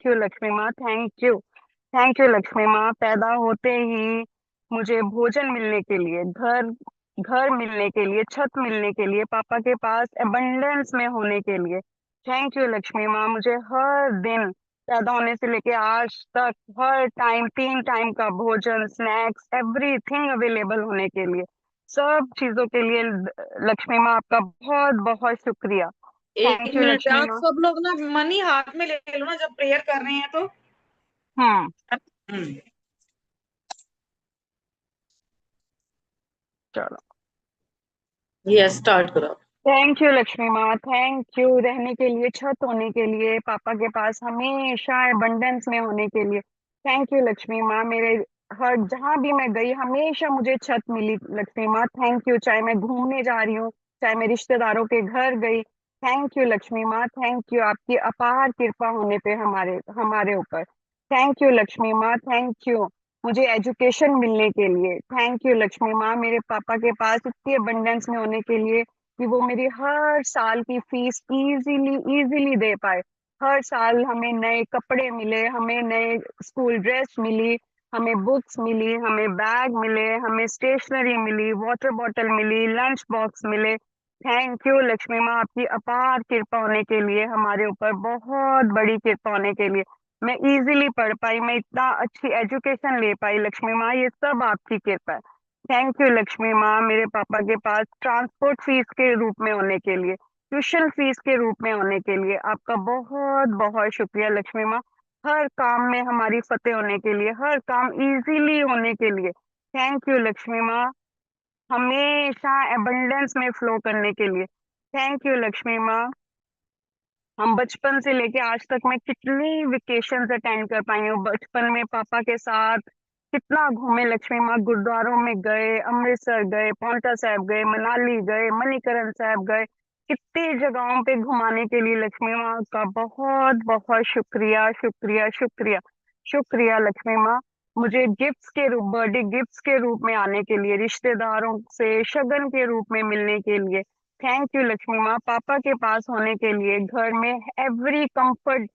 You Lakshmi माँ, thank you. Thank you Lakshmi माँ, पैदा होते ही मुझे भोजन मिलने के लिए, घर घर मिलने के लिए, छत मिलने के लिए, पापा के पास अबंडेंस में होने के लिए। थैंक यू लक्ष्मी माँ, मुझे हर दिन पैदा होने से लेके आज तक हर टाइम 3 टाइम का भोजन, स्नैक्स, एवरीथिंग अवेलेबल होने के लिए, सब चीजों के लिए लक्ष्मी माँ आपका बहुत बहुत शुक्रिया। एक थैंक यू मिनट, लक्ष्मी आप माँ। सब लोग ना मनी हाथ में ले लो ना जब प्रेयर कर रहे हैं तो। हम्म। हम्म। चलो। यस, स्टार्ट करो। थैंक यू लक्ष्मी माँ, थैंक यू रहने के लिए, छत होने के लिए, पापा के पास हमेशा अबंडेंस में होने के लिए। थैंक यू लक्ष्मी माँ, मेरे हर जहाँ भी मैं गई हमेशा मुझे छत मिली लक्ष्मी माँ। थैंक यू, चाहे मैं घूमने जा रही हूँ, चाहे मैं रिश्तेदारों के घर गई। थैंक यू लक्ष्मी माँ, थैंक यू, आपकी अपार कृपा होने पे हमारे हमारे ऊपर। थैंक यू लक्ष्मी माँ, थैंक यू मुझे एजुकेशन मिलने के लिए। थैंक यू लक्ष्मी माँ, मेरे पापा के पास इतनी अबंडेंस में होने के लिए कि वो मेरी हर साल की फीस इजीली इजीली दे पाए। हर साल हमें नए कपड़े मिले, हमें नए स्कूल ड्रेस मिली, हमें बुक्स मिली, हमें बैग मिले, हमें स्टेशनरी मिली, वाटर बॉटल मिली, लंच बॉक्स मिले। थैंक यू लक्ष्मी माँ, आपकी अपार कृपा होने के लिए, हमारे ऊपर बहुत बड़ी कृपा होने के लिए मैं इजीली पढ़ पाई, मैं इतना अच्छी एजुकेशन ले पाई लक्ष्मी माँ, ये सब आपकी कृपा है। थैंक यू लक्ष्मी माँ, मेरे पापा के पास ट्रांसपोर्ट फीस के रूप में होने के लिए, ट्यूशन फीस के रूप में होने के लिए आपका बहुत बहुत शुक्रिया लक्ष्मी माँ। हर काम में हमारी फतेह होने के लिए, हर काम इजीली होने के लिए थैंक यू लक्ष्मी माँ। हमेशा एबंडेंस में फ्लो करने के लिए थैंक यू लक्ष्मी माँ। हम बचपन से लेके आज तक मैं कितनी वेकेशंस अटेंड कर पाई हूँ, बचपन में पापा के साथ कितना घूमे लक्ष्मी माँ, गुरुद्वारों में गए, अमृतसर गए, पांवटा साहिब गए, मनाली गए, मणिकरण साहिब गए, कितनी जगहों पे घुमाने के लिए लक्ष्मी माँ का बहुत बहुत शुक्रिया शुक्रिया शुक्रिया शुक्रिया लक्ष्मी माँ। मुझे गिफ्ट्स के रूप, बर्थडे गिफ्ट्स के रूप में आने के लिए, रिश्तेदारों से शगन के रूप में मिलने के लिए थैंक यू लक्ष्मी माँ। पापा के पास होने के लिए, घर में एवरी कंफर्ट,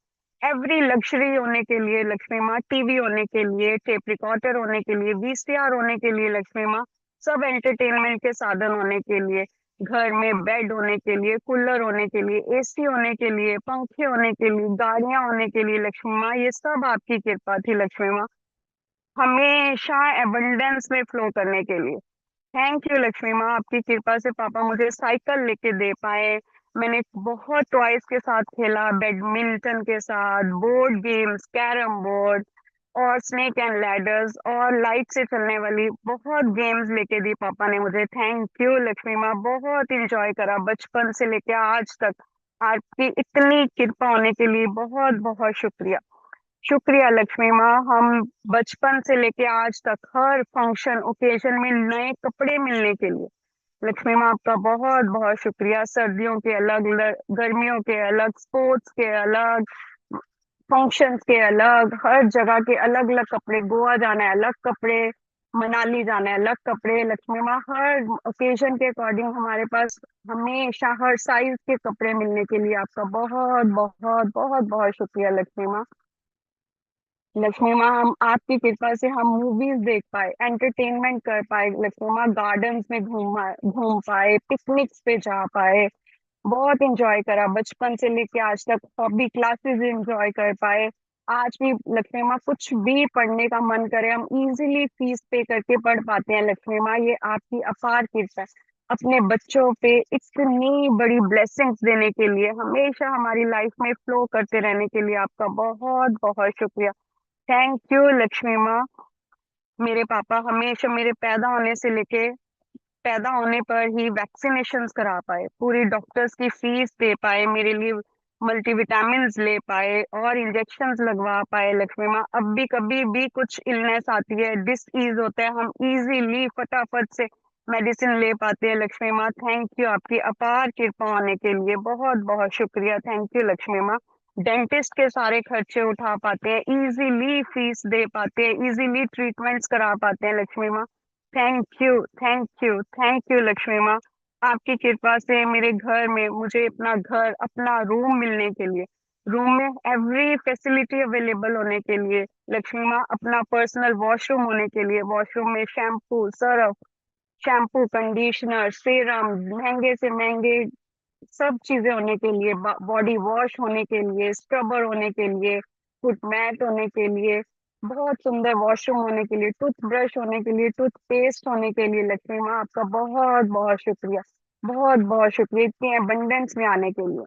एवरी लग्जरी होने के लिए लक्ष्मी माँ, टीवी होने के लिए, टेप रिकॉर्डर होने के लिए, वीसीआर होने के लिए लक्ष्मी माँ, सब एंटरटेनमेंट के साधन होने के लिए, घर में बेड होने के लिए, कूलर होने के लिए, एसी होने के लिए, पंखे होने के लिए, गाड़ियां होने के लिए लक्ष्मी माँ, ये सब आपकी कृपा थी लक्ष्मी माँ, हमेशा एबंडेंस में फ्लो करने के लिए। थैंक यू लक्ष्मी माँ, आपकी कृपा से पापा मुझे साइकिल लेके दे पाए। मैंने बहुत टॉयज के साथ खेला, बैडमिंटन के साथ, बोर्ड गेम्स, कैरम बोर्ड और स्नेक एंड लैडर्स और लाइट से चलने वाली बहुत गेम्स लेके दी पापा ने मुझे। थैंक यू लक्ष्मी माँ, बहुत इंजॉय करा बचपन से लेके आज तक। आपकी इतनी कृपा होने के लिए बहुत बहुत शुक्रिया शुक्रिया लक्ष्मी माँ। हम बचपन से लेके आज तक हर फंक्शन ओकेजन में नए कपड़े मिलने के लिए लक्ष्मी माँ आपका बहुत बहुत शुक्रिया। सर्दियों के अलग, गर्मियों के अलग, स्पोर्ट्स के अलग, फंक्शंस के अलग, हर जगह के अलग अलग कपड़े, गोवा जाना है अलग कपड़े, मनाली जाना है अलग कपड़े लक्ष्मी माँ, हर ओकेजन के अकॉर्डिंग हमारे पास हमेशा हर साइज के कपड़े मिलने के लिए आपका बहुत बहुत बहुत बहुत शुक्रिया लक्ष्मी माँ। लक्ष्मी माँ, हम आपकी कृपा से हम मूवीज देख पाए, एंटरटेनमेंट कर पाए लक्ष्मी माँ, गार्डन्स में घूम पाए, पिकनिक्स पे जा पाए, बहुत इंजॉय करा बचपन से लेके आज तक, हॉबी क्लासेस इंजॉय कर पाए। आज भी लक्ष्मी माँ कुछ भी पढ़ने का मन करे हम इजीली फीस पे करके पढ़ पाते हैं लक्ष्मी माँ, ये आपकी अपार कृपा है। अपने बच्चों पे इतनी बड़ी ब्लेसिंग्स देने के लिए, हमेशा हमारी लाइफ में फ्लो करते रहने के लिए आपका बहुत बहुत शुक्रिया। थैंक यू लक्ष्मी माँ। मेरे पापा हमेशा मेरे पैदा होने से लेके, पैदा होने पर ही वैक्सीनेशंस करा पाए, पूरी डॉक्टर्स की फीस दे पाए, मेरे लिए मल्टीविटामिन ले पाए और इंजेक्शंस लगवा पाए लक्ष्मी माँ। अब भी कभी भी कुछ इलनेस आती है, डिसीज होता है, हम इजीली फटाफट से मेडिसिन ले पाते हैं लक्ष्मी माँ। थैंक यू, आपकी अपार कृपा होने के लिए बहुत बहुत शुक्रिया। थैंक यू लक्ष्मी माँ। डेंटिस्ट के सारे खर्चे उठा पाते हैं, इजीली फीस दे पाते हैं, इजीली ट्रीटमेंट्स करा पाते हैं लक्ष्मी माँ। Thank you, thank you, thank you Lakshmi माँ। आपकी कृपा से मेरे घर में मुझे अपना घर, अपना रूम मिलने के लिए रूम में एवरी फैसिलिटी अवेलेबल होने के लिए लक्ष्मी माँ, अपना पर्सनल वॉशरूम होने के लिए, वॉशरूम में shampoo, Surf, shampoo, conditioner, serum, महंगे से महंगे सब चीजें होने के लिए, बॉडी वॉश होने के लिए, स्क्रबर होने के लिए, फुट मैट होने के लिए, बहुत सुंदर वॉशरूम होने के लिए, टूथ ब्रश होने के लिए, टूथपेस्ट होने के लिए लक्ष्मी माँ, आपका बहुत बहुत शुक्रिया। बहुत बहुत शुक्रिया इतनी अबंडेंस में आने के लिए।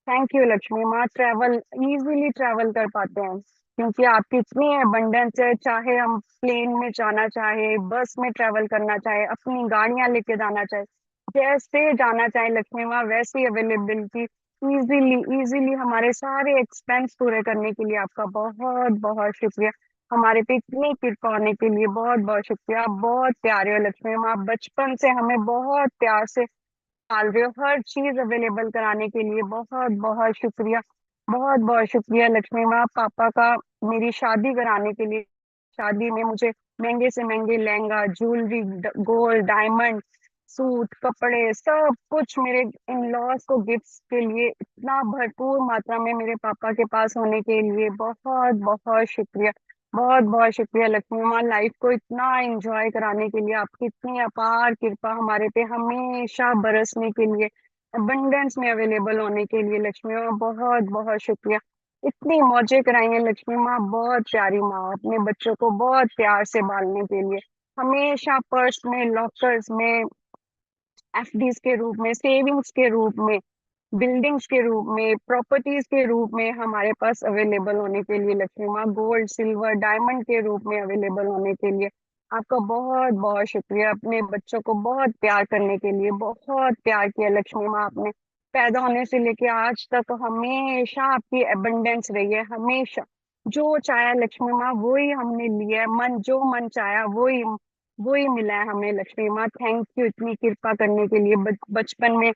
थैंक यू लक्ष्मी माँ। ट्रेवल इजीली ट्रेवल कर पाते हैं क्योंकि आपकी इतनी अबंडेंस है। चाहे हम प्लेन में जाना चाहे, बस में ट्रेवल करना चाहे, अपनी गाड़ियां लेके जाना चाहे, जैसे जाना चाहे लक्ष्मी माँ वैसी अवेलेबिलिटी, इजीली इजीली हमारे सारे एक्सपेंस पूरे करने के लिए आपका बहुत बहुत शुक्रिया। हमारे पे इतनी कृपा होने के लिए बहुत बहुत शुक्रिया। आप बहुत प्यारे हो लक्ष्मी माँ, आप बचपन से हमें बहुत प्यार से पाल रहे हो, हर चीज अवेलेबल कराने के लिए बहुत बहुत शुक्रिया। बहुत बहुत शुक्रिया लक्ष्मी माँ। पापा का मेरी शादी कराने के लिए, शादी में मुझे महंगे से महंगे lehenga, jewellery, gold, diamond, suit, कपड़े, सब कुछ मेरे इन लॉज को गिफ्ट्स के लिए इतना भरपूर मात्रा में मेरे पापा के पास होने के लिए बहुत बहुत शुक्रिया। बहुत बहुत शुक्रिया लक्ष्मी माँ, लाइफ को इतना एंजॉय कराने के लिए, आपकी इतनी अपार कृपा हमारे पे हमेशा बरसने के लिए, अबंडेंस में अवेलेबल होने के लिए लक्ष्मी माँ बहुत बहुत शुक्रिया। इतनी मौजें कराई हैं लक्ष्मी माँ, बहुत प्यारी माँ, अपने बच्चों को बहुत प्यार से पालने के लिए हमेशा पर्स में, लॉकर्स में, एफडीज के रूप में, सेविंग्स के रूप में, बिल्डिंग्स के रूप में, प्रॉपर्टीज के रूप में हमारे पास अवेलेबल होने के लिए लक्ष्मी माँ, गोल्ड, सिल्वर, डायमंड के रूप में अवेलेबल होने के लिए आपका बहुत बहुत शुक्रिया। अपने बच्चों को बहुत प्यार करने के लिए बहुत प्यार किया लक्ष्मी माँ आपने, पैदा होने से लेके आज तक हमेशा आपकी एबंडेंस रही है, हमेशा जो चाहा लक्ष्मी माँ वही हमने लिया है, मन जो मन चाहा वही वही मिला है हमें लक्ष्मी माँ। थैंक यू इतनी कृपा करने के लिए, बचपन में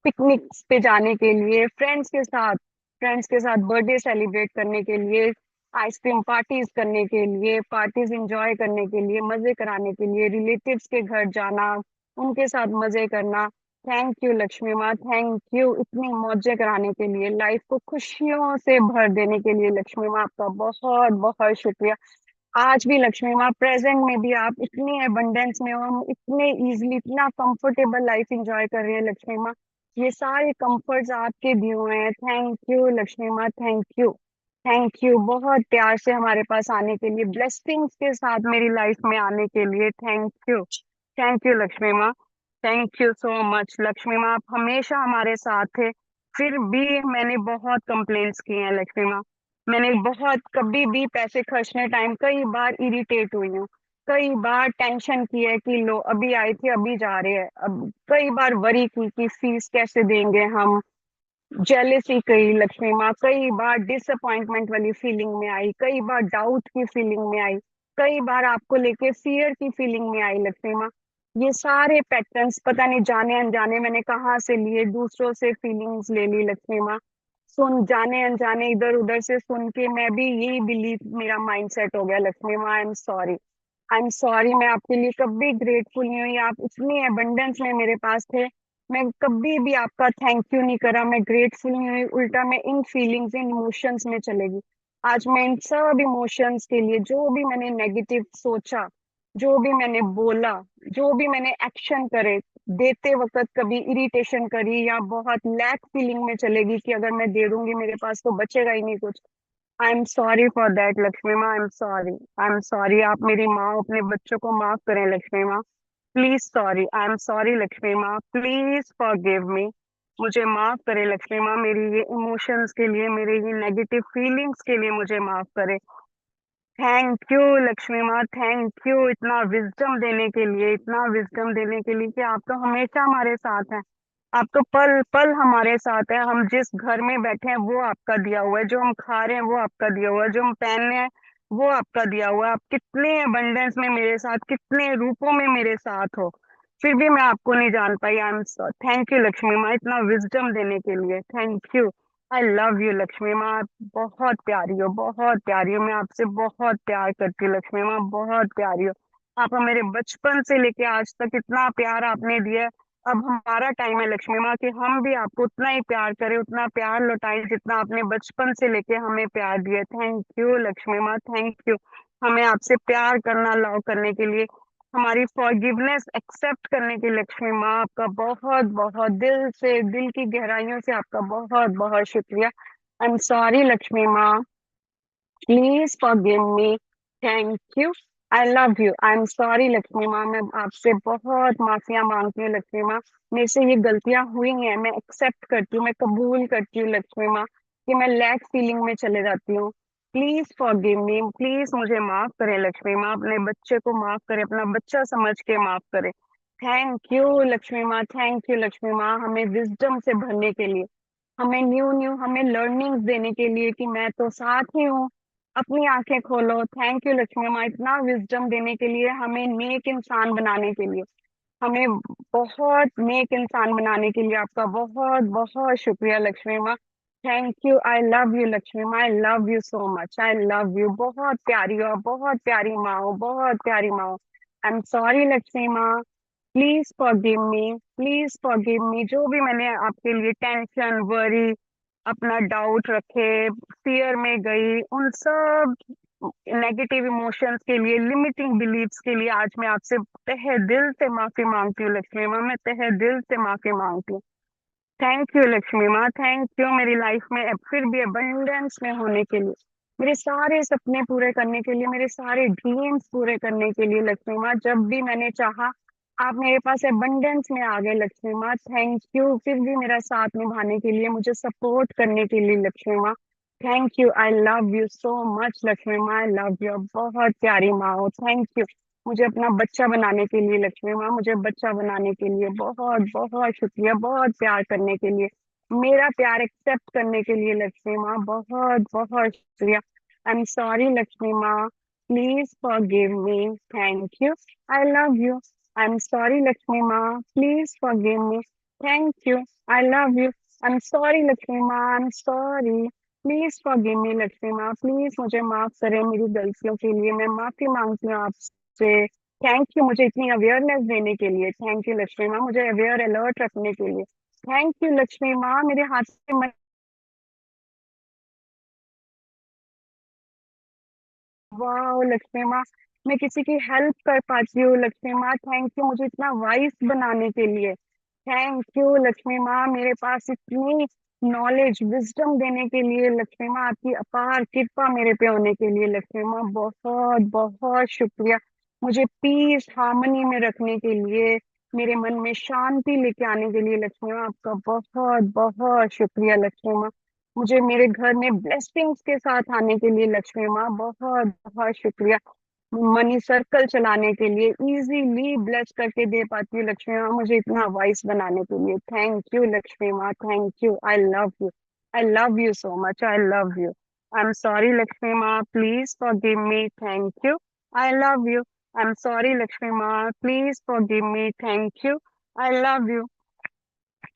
पिकनिक्स पे जाने के लिए, फ्रेंड्स के साथ बर्थडे सेलिब्रेट करने के लिए, आइसक्रीम पार्टीज करने के लिए, पार्टीज एंजॉय करने के लिए, मजे कराने के लिए, रिलेटिव्स के घर जाना, उनके साथ मजे करना। थैंक यू लक्ष्मी माँ, थैंक यू इतनी मौजें कराने के लिए, लाइफ को खुशियों से भर देने के लिए लक्ष्मी माँ, आपका बहुत बहुत शुक्रिया। आज भी लक्ष्मी माँ, प्रेजेंट में भी आप इतनी अबंडेंस में हो, हम इतने इजीली, इतना कंफर्टेबल लाइफ एंजॉय कर रहे हैं लक्ष्मी माँ। ये सारे कंफर्ट्स आपके दिए हुए हैं। थैंक यू लक्ष्मी माँ, थैंक यू। थैंक यू बहुत प्यार से हमारे पास आने के लिए, ब्लेसिंग्स के साथ मेरी लाइफ में आने के लिए। Thank you. Thank you Lakshmi माँ। Thank you so much Lakshmi माँ, आप हमेशा हमारे साथ थे। फिर भी मैंने बहुत कंप्लेंट्स की हैं लक्ष्मी माँ, मैंने बहुत कभी भी पैसे खर्चने टाइम कई बार इरिटेट हुई हूँ, कई बार टेंशन की है कि लो अभी आए थे अभी जा रहे हैं, अब कई बार वरी की कि फीस कैसे देंगे हम, जेलेसी कही लक्ष्मी माँ, कई बार डिसअपॉइंटमेंट वाली फीलिंग में आई, कई बार डाउट की फीलिंग में आई, कई बार आपको लेके फियर की फीलिंग में आई लक्ष्मी माँ। ये सारे पैटर्न्स पता नहीं जाने अनजाने मैंने कहाँ से लिए, दूसरों से फीलिंग्स ले ली लक्ष्मी माँ, सुन जाने अनजाने इधर उधर से सुन के मैं भी यही बिलीव मेरा माइंड सेट हो गया लक्ष्मी माँ। I am sorry, I am sorry, मैं आपके लिए कभी ग्रेटफुल नहीं हुई, आप इतनी अबंडेंस में मेरे पास थे, मैं कभी भी आपका थैंक यू नहीं करा, मैं ग्रेटफुल नहीं हुई, उल्टा मैं इन फीलिंग्स, इन इमोशंस में चलेगी। आज मैं इन सब इमोशंस के लिए, जो भी मैंने नेगेटिव सोचा, जो भी मैंने बोला, जो भी मैंने एक्शन करे, देते वक्त कभी इरिटेशन करी या बहुत लैक फीलिंग में चलेगी कि अगर मैं दे दूंगी मेरे पास तो बचेगा ही नहीं कुछ, I am sorry for that Lakshmi माँ, I am sorry, I am sorry. आप मेरी माँ हो, अपने बच्चों को माफ करें लक्ष्मी माँ, please sorry, I am sorry Lakshmi माँ, प्लीज फॉरगिव मी, मुझे माफ करें लक्ष्मी माँ, मेरी ये इमोशंस के लिए, मेरे ये नेगेटिव फीलिंग्स के लिए मुझे माफ करें। थैंक यू लक्ष्मी माँ, थैंक यू इतना विजडम देने के लिए, इतना विजडम देने के लिए कि आप तो हमेशा हमारे साथ हैं, आप तो पल पल हमारे साथ है, हम जिस घर में बैठे हैं वो आपका दिया हुआ है, जो हम खा रहे हैं वो आपका दिया हुआ है, जो हम पहन रहे हैं वो आपका दिया हुआ है। आप कितने अबंडेंस में मेरे साथ, कितने रूपों में मेरे साथ हो, फिर भी मैं आपको नहीं जान पाई। I am thank you Lakshmi माँ इतना विजडम देने के लिए, thank you. I love you Lakshmi माँ, आप बहुत प्यारी हो, बहुत प्यारी हो, मैं आपसे बहुत प्यार करती हूँ लक्ष्मी माँ, बहुत प्यारी हो। आप मेरे बचपन से लेके आज तक इतना प्यार आपने दिया है, अब हमारा टाइम है लक्ष्मी माँ कि हम भी आपको उतना ही प्यार करें, उतना प्यार लौटाएं जितना आपने बचपन से लेके हमें प्यार दिया। थैंक यू लक्ष्मी माँ, थैंक यू। हमें आपसे प्यार करना अलाउ करने के लिए, हमारी फॉरगिवनेस एक्सेप्ट करने के लिए लक्ष्मी माँ आपका बहुत बहुत दिल से, दिल की गहराइयों से आपका बहुत बहुत शुक्रिया। आई एम सॉरी लक्ष्मी माँ, please forgive me. Thank you. I love you. I am sorry Lakshmi माँ, मैं आपसे बहुत माफिया मांगती हूँ लक्ष्मी माँ। मेरे से ये गलतियां हुई हैं, मैं एक्सेप्ट करती हूँ, मैं कबूल करती हूँ लक्ष्मी माँ कि मैं लैक फीलिंग में चले जाती हूँ। प्लीज फॉरगिव मी, प्लीज मुझे माफ करें लक्ष्मी माँ, अपने बच्चे को माफ करें, अपना बच्चा समझ के माफ करें। थैंक यू लक्ष्मी माँ, थैंक यू लक्ष्मी माँ, हमें विजडम से भरने के लिए, हमें न्यू न्यू हमें लर्निंग्स देने के लिए कि मैं तो साथ ही हूँ, अपनी आंखें खोलो। थैंक यू लक्ष्मी माँ, इतना विजडम देने के लिए, हमें नेक इंसान बनाने के लिए, हमें बहुत नेक इंसान बनाने के लिए आपका बहुत बहुत शुक्रिया लक्ष्मी माँ। Thank you. I love you Lakshmi माँ, I love you so much, I love you. बहुत प्यारी हो, बहुत प्यारी माँ हो, बहुत प्यारी माँ हो। आई एम सॉरी लक्ष्मी माँ, please forgive me, please forgive मी। जो भी मैंने आपके लिए टेंशन, वरी, अपना डाउट रखे, फियर में गई, उन सब नेगेटिव इमोशंस के लिए, लिमिटिंग बिलीव्स के लिए, आज मैं आपसे तहे दिल से माफी मांगती हूँ लक्ष्मी माँ, मैं तहे दिल से माफी मांगती हूँ। थैंक यू लक्ष्मी माँ, थैंक यू मेरी लाइफ में अब फिर भी अबंडेंस में होने के लिए, मेरे सारे सपने पूरे करने के लिए, मेरे सारे ड्रीम्स पूरे करने के लिए लक्ष्मी माँ। जब भी मैंने चाहा आप मेरे पास अबंडेंस में आ गए लक्ष्मी माँ। थैंक यू फिर भी मेरा साथ निभाने के लिए, मुझे सपोर्ट करने के लिए लक्ष्मी माँ। Thank you. I love you so much Lakshmi माँ, आई लव यू। बहुत प्यारी माँ हो। Thank you. मुझे अपना बच्चा बनाने के लिए लक्ष्मी माँ, मुझे बच्चा बनाने के लिए बहुत बहुत शुक्रिया, बहुत प्यार करने के लिए, मेरा प्यार एक्सेप्ट करने के लिए लक्ष्मी माँ बहुत बहुत शुक्रिया। आई एम सॉरी लक्ष्मी माँ, please forgive me. Thank you. I love you. I am sorry Lakshmi माँ, please forgive me. Thank you. I love you. I am sorry Lakshmi माँ, I am sorry, please forgive me Lakshmi माँ, please मुझे माफ करें मेरी गलतियों के लिए, मैं माफी मांगती हूँ आपसे। थैंक यू मुझे इतनी अवेयरनेस देने के लिए, थैंक यू लक्ष्मी माँ, मुझे अवेयर अलर्ट रखने के लिए। थैंक यू लक्ष्मी माँ, मेरे हाथ से वाह लक्ष्मी माँ, मैं किसी की हेल्प कर पाती हूँ लक्ष्मी माँ। थैंक यू मुझे इतना वाइस बनाने के लिए। थैंक यू लक्ष्मी माँ, मेरे पास इतनी नॉलेज, विजडम देने के लिए लक्ष्मी माँ, आपकी अपार कृपा मेरे पे होने के लिए लक्ष्मी माँ बहुत बहुत शुक्रिया। मुझे पीस हार्मनी में रखने के लिए, मेरे मन में शांति लेके आने के लिए लक्ष्मी माँ, आपका बहुत बहुत शुक्रिया लक्ष्मी माँ। मुझे मेरे घर में ब्लेसिंग्स के साथ आने के लिए लक्ष्मी माँ बहुत बहुत शुक्रिया। मनी सर्कल चलाने के लिए इजीली ब्लेस करके दे पाती हूँ लक्ष्मी माँ, मुझे इतना वाइस बनाने के लिए। थैंक यू लक्ष्मी माँ, thank you. I love you. I love you so much, I love you. I am sorry Lakshmi माँ, please forgive me. Thank you. I love you. I am sorry Lakshmi माँ, please forgive me. Thank you. I love you.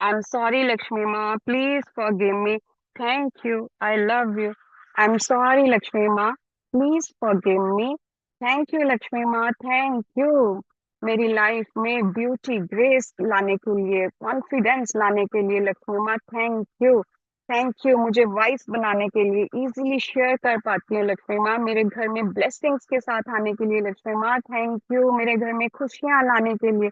I'm sorry, Lakshmi Ma. Please forgive me. Thank you. I love you. I'm sorry, Lakshmi Ma. Please forgive me. Thank you, Lakshmi Ma. Thank you. मेरी life में beauty, grace लाने के लिए, confidence लाने के लिए लक्ष्मी माँ, thank you. Thank you मुझे वाइस बनाने के लिए, इजीली शेयर कर पाती हूँ लक्ष्मी माँ, मेरे घर में ब्लेसिंग्स के साथ आने के लिए लक्ष्मी माँ, थैंक यू। मेरे घर में खुशियाँ लाने के लिए,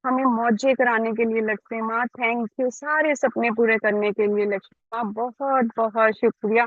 हमें मौजे कराने के लिए लक्ष्मी माँ, थैंक यू। सारे सपने पूरे करने के लिए लक्ष्मी माँ बहुत बहुत शुक्रिया।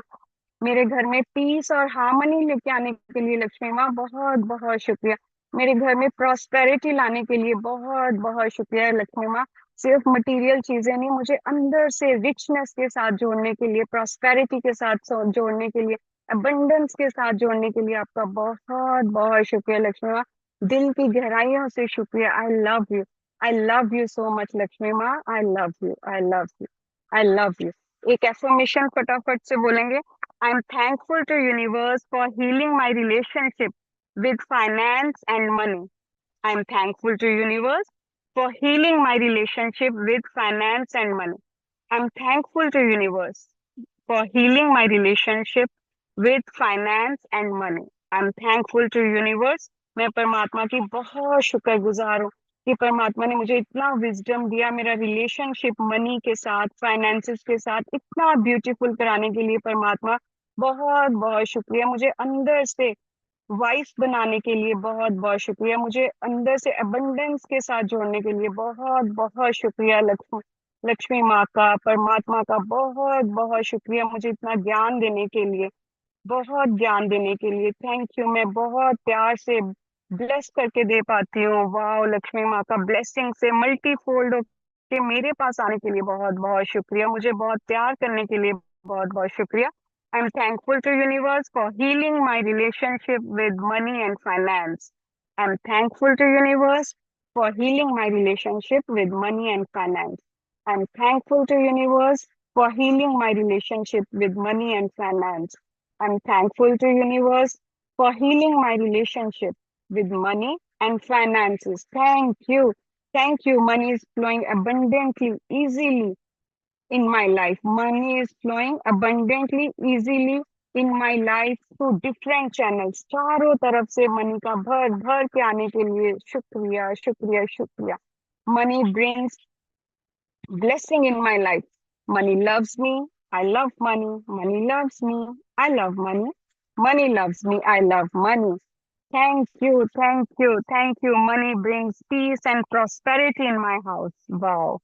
मेरे घर में पीस और हार्मनी लेके आने के लिए लक्ष्मी माँ बहुत बहुत शुक्रिया। मेरे घर में प्रॉस्पेरिटी लाने के लिए बहुत बहुत शुक्रिया लक्ष्मी माँ। सिर्फ मटेरियल चीजें नहीं, मुझे अंदर से रिचनेस के साथ जोड़ने के लिए, प्रॉस्पेरिटी के साथ जोड़ने के लिए, अबंडेंस के साथ जोड़ने के लिए आपका बहुत बहुत शुक्रिया लक्ष्मी माँ। दिल की गहराइयों से शुक्रिया। I love you. I love you so much Lakshmi माँ। I love you. I love you. I love you. एक एफर्मेशन फटाफट से बोलेंगे। I'm thankful to universe for healing my relationship with finance and money. I'm thankful to universe for healing my relationship with finance and money. I'm thankful to universe for healing my relationship with finance and money. I'm thankful to universe. मैं परमात्मा की बहुत शुक्रगुजार हूँ कि परमात्मा ने मुझे इतना विजडम दिया, मेरा रिलेशनशिप मनी के साथ, फाइनेंसेस के साथ इतना ब्यूटीफुल कराने के लिए परमात्मा बहुत बहुत शुक्रिया। मुझे अंदर से वाइफ बनाने के लिए बहुत बहुत शुक्रिया। मुझे अंदर से अबंडेंस के साथ जोड़ने के लिए बहुत बहुत शुक्रिया। लक्ष्मी लक्ष्मी माँ का, परमात्मा का बहुत बहुत शुक्रिया, मुझे इतना ज्ञान देने के लिए, बहुत ज्ञान देने के लिए। Thank you. मैं बहुत प्यार से ब्लेस करके दे पाती हूँ। वाह, लक्ष्मी माँ का ब्लेसिंग से मल्टी फोल्ड के मेरे पास आने के लिए बहुत बहुत शुक्रिया। मुझे बहुत प्यार करने के लिए बहुत बहुत शुक्रिया। I am thankful to universe for healing my relationship with money and finance. I am thankful to universe for healing my relationship with money and finance. I am thankful to universe for healing my relationship with money and finance. I'm thankful to universe for healing my relationship with money and finances. Thank you. Thank you. Money is flowing abundantly, easily in my life. Money is flowing abundantly, easily in my life through different channels. चारों तरफ से money का भर भर के आने के लिए शुक्रिया शुक्रिया शुक्रिया। Money brings blessing in my life. Money loves me. I love money. Money loves me. I love money. Money loves me. I love money. Thank you. Thank you. Thank you. Money brings peace and prosperity in my house. Wow.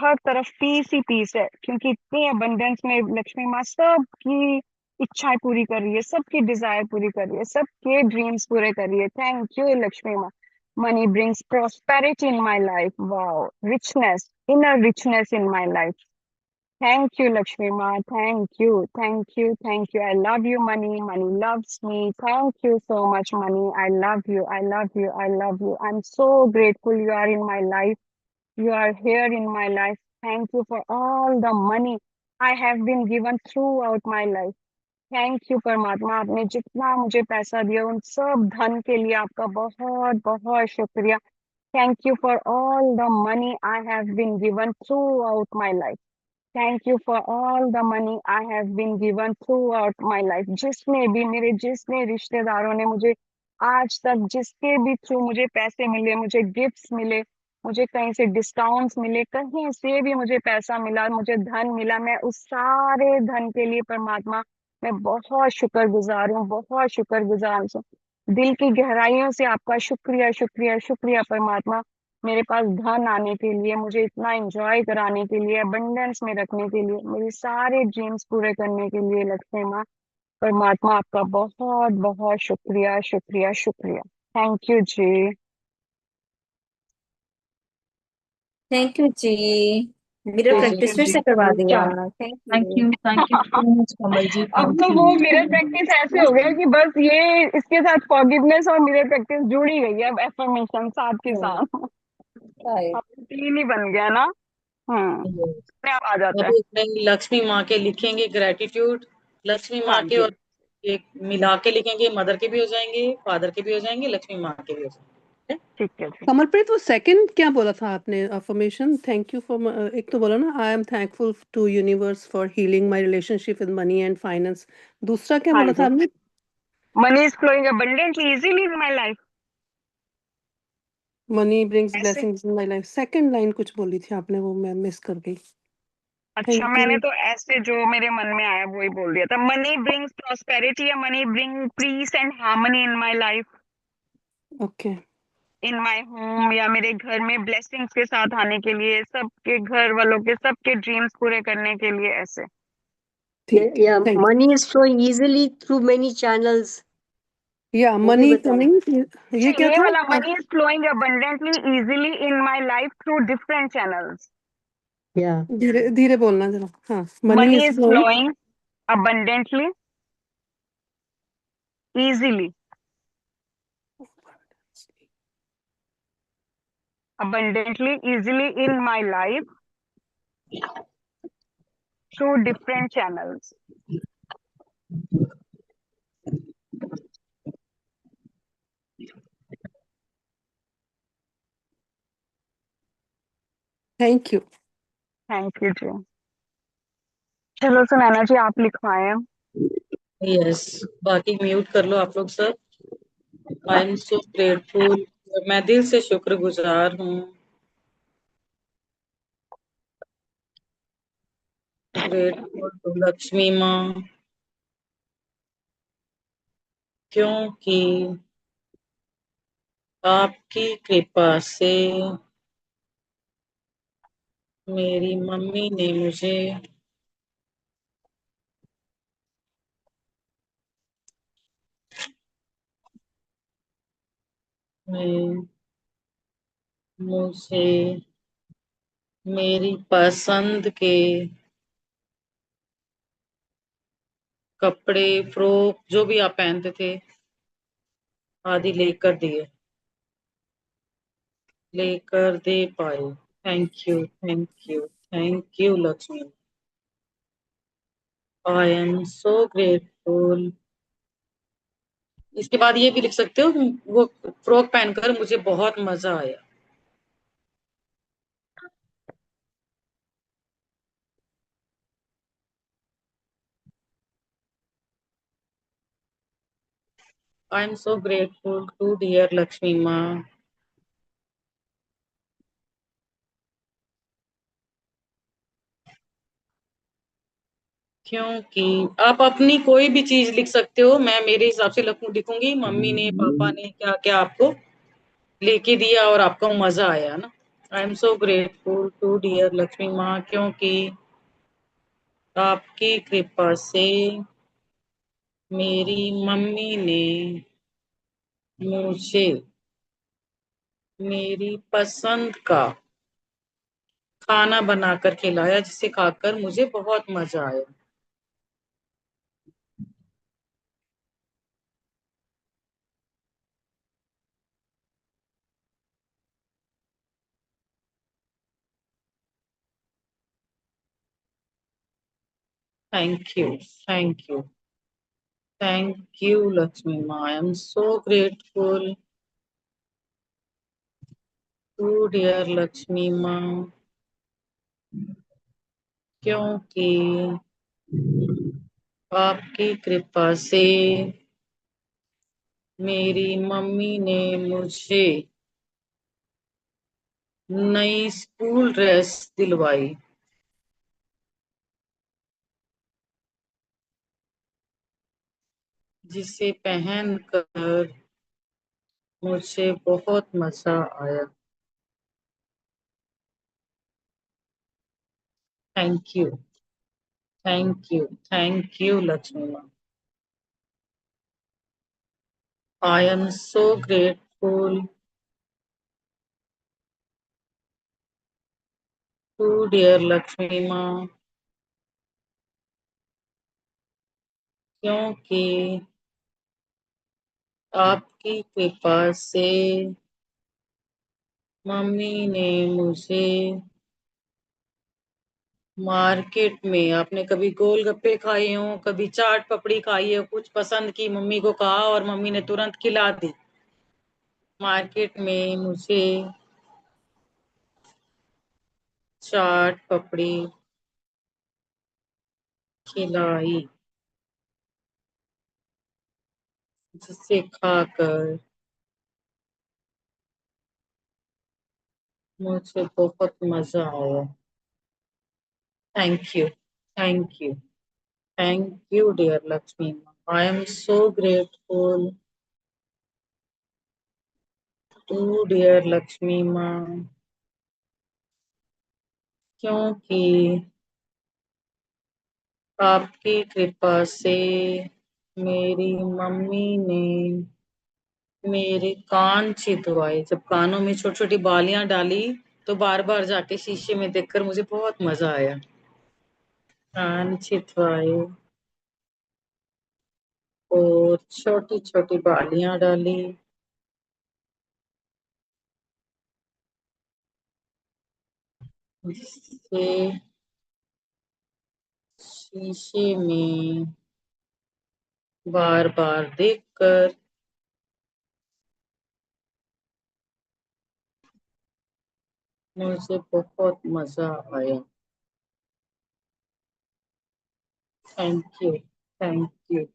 हर तरफ piece ही piece है, क्योंकि इतनी abundance में लक्ष्मी माँ सबकी इच्छाएं पूरी कर रही है, सबकी डिजायर पूरी कर रही है, सबके ड्रीम्स पूरे कर रही है। थैंक यू लक्ष्मी माँ। Money brings prosperity in my life. Wow, richness, inner richness in my life. Thank you, Lakshmi Ma. Thank you, thank you, thank you. I love you, money. Money loves me. Thank you so much, money. I love you. I love you. I love you. I'm so grateful you are in my life. You are here in my life. Thank you for all the money I have been given throughout my life. Thank you परमात्मा, आपने जितना मुझे पैसा दिया उन सब धन के लिए आपका बहुत बहुत शुक्रिया। Thank you for all the money I have been given through my life. Thank you for all the money I have been given through my life. जिसने भी मेरे जिसने रिश्तेदारों ने मुझे आज तक जिसके भी थ्रू मुझे पैसे मिले, मुझे गिफ्ट्स मिले, मुझे कहीं से डिस्काउंट्स मिले, कहीं से भी मुझे पैसा मिला, मुझे धन मिला, मैं उस सारे धन के लिए परमात्मा मैं बहुत शुक्रगुजार हूँ, बहुत शुक्रगुजार हूँ। दिल की गहराइयों से आपका शुक्रिया शुक्रिया शुक्रिया परमात्मा, मेरे पास धन आने के लिए, मुझे इतना एंजॉय कराने के लिए, अबंडेंस में रखने के लिए, मेरे सारे ड्रीम्स पूरे करने के लिए लक्ष्मी माँ परमात्मा आपका बहुत बहुत शुक्रिया शुक्रिया शुक्रिया। थैंक यू जी। थैंक यू जी। मिरर थैंक प्रैक्टिस यू फिर जी। से करवा दिया। चलो। Thank thank you. You, thank you so much Kamal ji, अब थैंक तो यू। वो मिरर प्रैक्टिस ऐसे हो गया कि बस ये इसके साथ फॉरगिवनेस और मिरर प्रैक्टिस जुड़ ही गई है, अब एफर्मेशन साथ के साथ अब रूटीन ही बन गया ना। अपने आप आ जाता है। अभी इसमें लक्ष्मी माँ के लिखेंगे ग्रेटिट्यूड, लक्ष्मी हाँ माँ के, जी। और एक मिला के लिखेंगे, मदर के भी हो जाएंगे, फादर के भी हो जाएंगे, लक्ष्मी माँ के भी हो जाएंगे। ठीक है जी। कमलप्रीत, वो सेकंड क्या बोला था आपने अफर्मेशन? थैंक यू फॉर, एक तो बोला ना I am thankful to universe for healing my relationship with money and finance. दूसरा क्या हाँ बोला था जी। आपने? Money is flowing abundantly easily in my life। Money brings ऐसे। Blessings in my life. Second line कुछ बोली थी आपने, वो मैं मिस कर गई। अच्छा, थैंक मैंने यू। तो ऐसे जो मेरे मन में आया वही बोल दिया था। मनी ब्रिंग्स प्रॉस्पेरिटी या money bring peace and harmony in my life, okay. In my home, या मेरे घर में ब्लेसिंग्स के साथ आने के लिए, सबके घर वालों के सबके ड्रीम्स पूरे करने के लिए, ऐसे। ठीक है, Yeah, thank money is flowing easily through many channels. You. या वो भी मनी बताओ। कमिंग, अच्छा, ये क्या ये था? वाला money is flowing abundantly easily in my life through different channels। Yeah. धीरे धीरे बोलना जरा। हाँ, money money is is flowing flowing abundantly easily abundantly easily in my life through different channels। Thank you. Thank you जी। चलो सुनैना जी, आप लिखवाएं। Yes, बाकी mute कर लो आप लोग सब। आई एम सो ग्रेटफुल मैं दिल से शुक्रगुजार हूँ। ग्रेटफुल टू लक्ष्मी माँ, क्योंकि आपकी कृपा से मेरी मम्मी ने मुझे मैं- मुझे मेरी पसंद के कपड़े, फ्रॉक, जो भी आप पहनते थे आदि लेकर दे पाए। Thank you, thank you, thank you Lakshmi. I am so grateful. इसके बाद ये भी लिख सकते हो, वो फ्रॉक पहनकर मुझे बहुत मजा आया। I am so grateful to dear Lakshmi माँ, क्योंकि आप अपनी कोई भी चीज लिख सकते हो, मैं मेरे हिसाब से लिखूंगी मम्मी ने पापा ने क्या क्या आपको लेके दिया और आपको मजा आया ना। I am so grateful to dear Lakshmi माँ, क्योंकि आपकी कृपा से मेरी मम्मी ने मुझे मेरी पसंद का खाना बनाकर खिलाया, जिसे खाकर मुझे बहुत मजा आया। Thank you, thank you, thank you Lakshmi माँ। I am so grateful to dear Lakshmi माँ, क्योंकि आपकी कृपा से मेरी मम्मी ने मुझे नई स्कूल ड्रेस दिलवाई, जिसे पहनकर मुझे बहुत मजा आया। Thank you, thank you, thank you Lakshmi माँ। I am so grateful to dear Lakshmi माँ, क्योंकि आपकी कृपा से मम्मी ने मुझे मार्केट में, आपने कभी गोलगप्पे खाए हो, कभी चाट पपड़ी खाई हो, कुछ पसंद की मम्मी को कहा और मम्मी ने तुरंत खिला दी। मार्केट में मुझे चाट पपड़ी खिलाई, जिसे खाकर मुझे बहुत मजा आया। Thank you, thank you, thank you dear Lakshmi. I am so grateful to dear Lakshmi माँ, क्योंकि आपकी कृपा से मेरी मम्मी ने मेरे कान छिदवाए। जब कानों में छोटी छोटी बालियां डाली तो बार बार जाके शीशे में देखकर मुझे बहुत मजा आया। कान छिदवाए और छोटी छोटी बालियां डाली, जिससे शीशे में बार बार देखकर मुझे बहुत मजा आया। Thank you, thank you,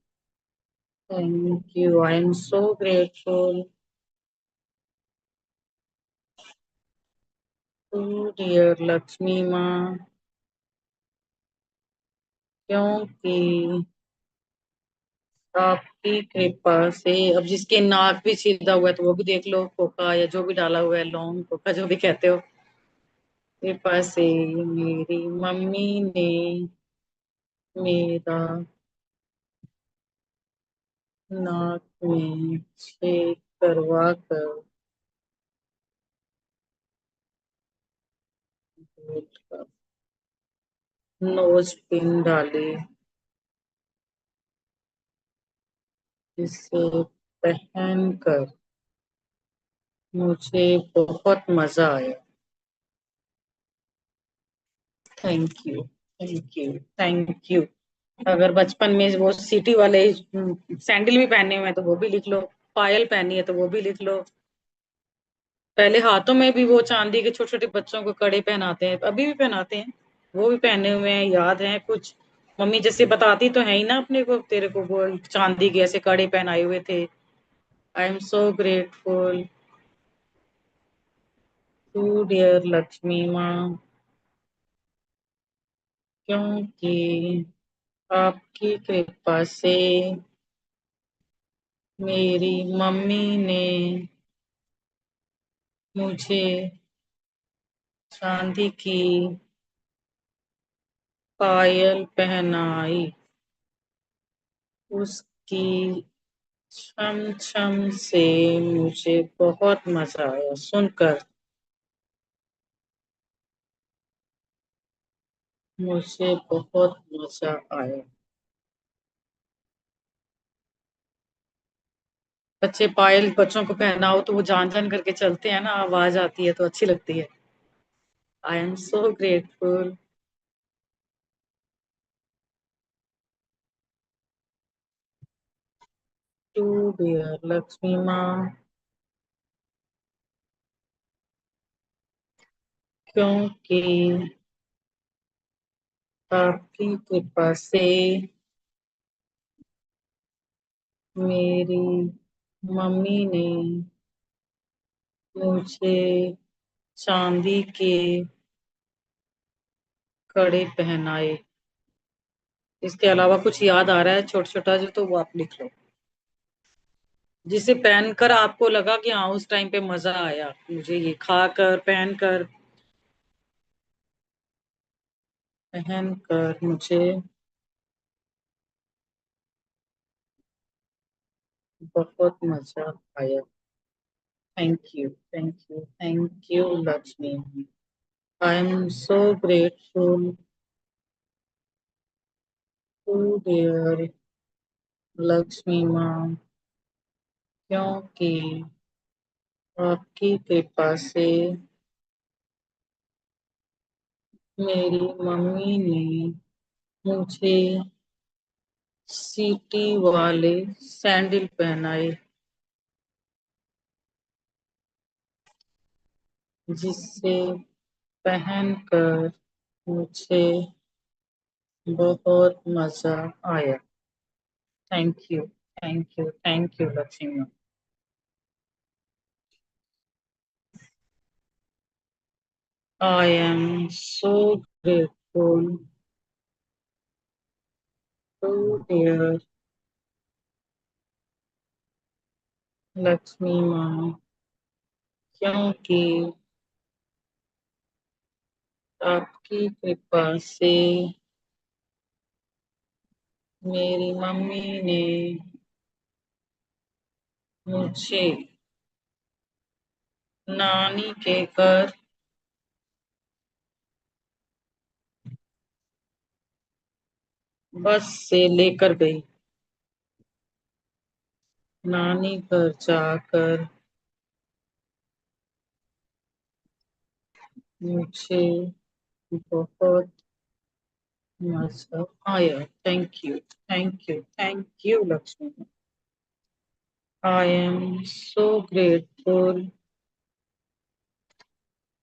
thank you. I am so grateful dear Lakshmi माँ, क्योंकि आपकी कृपा से, अब जिसके नाक भी सीधा हुआ है तो वो भी देख लो, कोका या जो भी डाला हुआ है, लौंग कोका जो भी कहते हो, कृपा से मेरी मम्मी ने मेरा नाक में छेद करवा कर नोज पिन डाली, जिसे पहनकर मुझे बहुत मजा आया। Thank you, thank you, thank you. अगर बचपन में वो सिटी वाले सैंडल भी पहने हुए हैं तो वो भी लिख लो, पायल पहनी है तो वो भी लिख लो। पहले हाथों में भी वो चांदी के छोटे छोटे बच्चों को कड़े पहनाते हैं, अभी भी पहनाते हैं, वो भी पहने हुए हैं, याद है कुछ। मम्मी जैसे बताती तो है ही ना अपने को, तेरे को वो चांदी के ऐसे कड़े पहनाए हुए थे। I am so grateful to dear Lakshmi माँ, क्योंकि आपकी कृपा से मेरी मम्मी ने मुझे चांदी की पायल पहनाई, उसकी छम छम से मुझे बहुत मजा आया सुनकर, मुझे बहुत मजा आया। बच्चे पायल बच्चों को पहनाओ तो वो जान जान करके चलते हैं ना, आवाज आती है तो अच्छी लगती है। I am so grateful to dear Lakshmi माँ, क्योंकि आपकी कृपा से मेरी मम्मी ने मुझे चांदी के कड़े पहनाए। इसके अलावा कुछ याद आ रहा है छोटा छोटा जो, तो वो आप लिख लो, जिसे पहनकर आपको लगा कि हाँ उस टाइम पे मजा आया मुझे, ये खाकर पहनकर मुझे बहुत मजा आया। Thank you, thank you, thank you Lakshmi. I am so grateful to dear Lakshmi माँ, क्योंकि आपकी कृपा से मेरी मम्मी ने मुझे सीटी वाले सैंडल पहनाए, जिससे पहनकर मुझे बहुत मजा आया। Thank you, thank you, thank you Lakshmi. I am so grateful to dear Lakshmi माँ, क्योंकि आपकी कृपा से मेरी मम्मी ने मुझे नानी के घर बस से लेकर गई। नानी घर जाकर मुझे बहुत मजा आया। Thank you, thank you, thank you Lakshmi. I am so grateful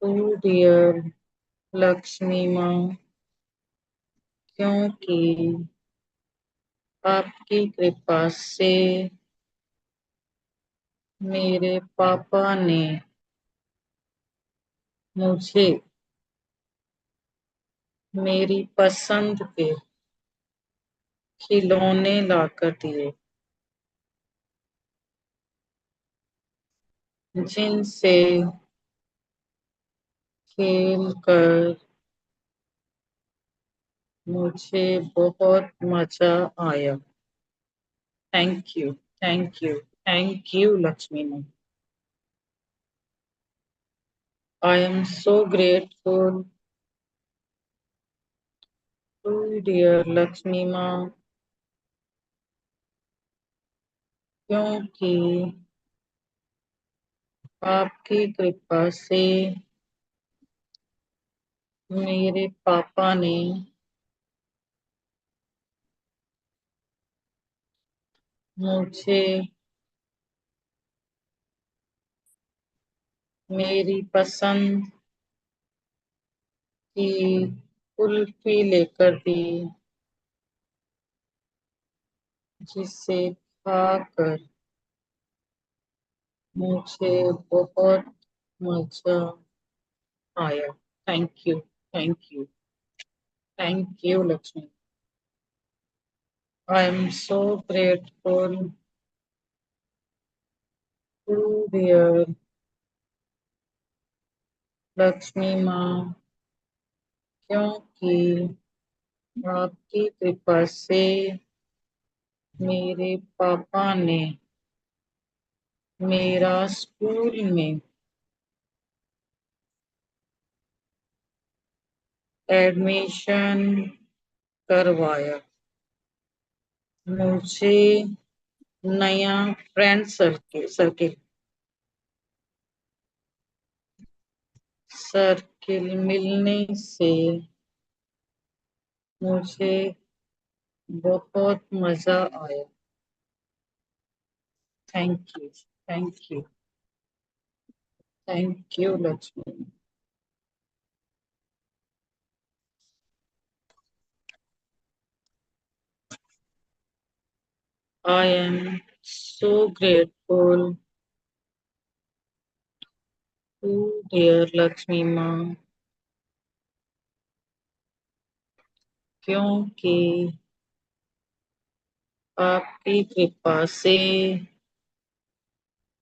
to dear Lakshmi माँ, क्योंकि आपकी कृपा से मेरे पापा ने मुझे मेरी पसंद के खिलौने लाकर दिए, जिनसे खेल कर मुझे बहुत मजा आया। Thank you, thank you, thank you Lakshmi ma'am. I am so grateful to dear Lakshmi माँ, क्योंकि आपकी कृपा से मेरे पापा ने मुझे मेरी पसंद की कुल्फी लेकर दी, जिसे खाकर मुझे बहुत मजा आया। Thank you, thank you, thank you Lakshmi. I am so grateful to dear Lakshmi माँ, क्योंकि आपकी कृपा से मेरे पापा ने मेरा स्कूल में एडमिशन करवाया, मुझे नया फ्रेंड सर्किल सर्किल मिलने से मुझे बहुत मजा आया। Thank you, thank you, thank you Lakshmi. I am so grateful to dear Lakshmi माँ, क्योंकि आपकी कृपा से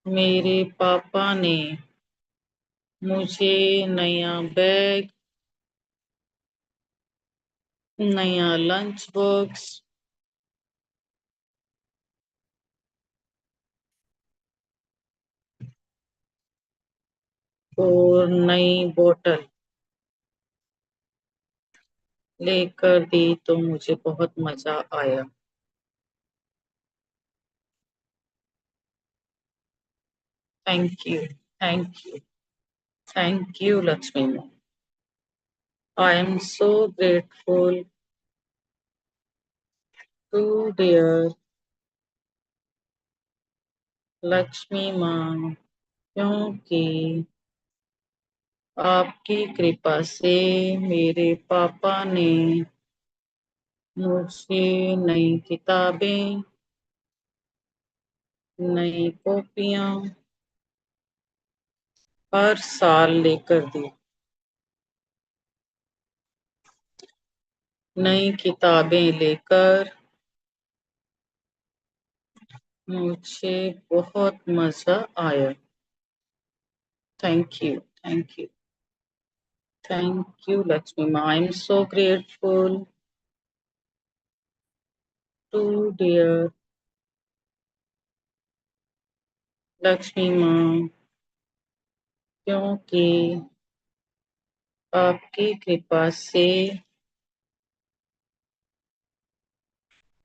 मेरे पापा ने मुझे नया बैग, नया लंच बॉक्स और नई बोतल लेकर दी, तो मुझे बहुत मजा आया। Thank you, thank you, thank you Lakshmi ma'am. I am so grateful to dear Lakshmi माँ, क्योंकि आपकी कृपा से मेरे पापा ने मुझे नई किताबें, नई कॉपियाँ हर साल लेकर दी। नई किताबें लेकर मुझे बहुत मजा आया। Thank you, thank you, thank you Lakshmi माँ। I am so grateful to dear Lakshmi माँ, क्योंकि आपकी कृपा से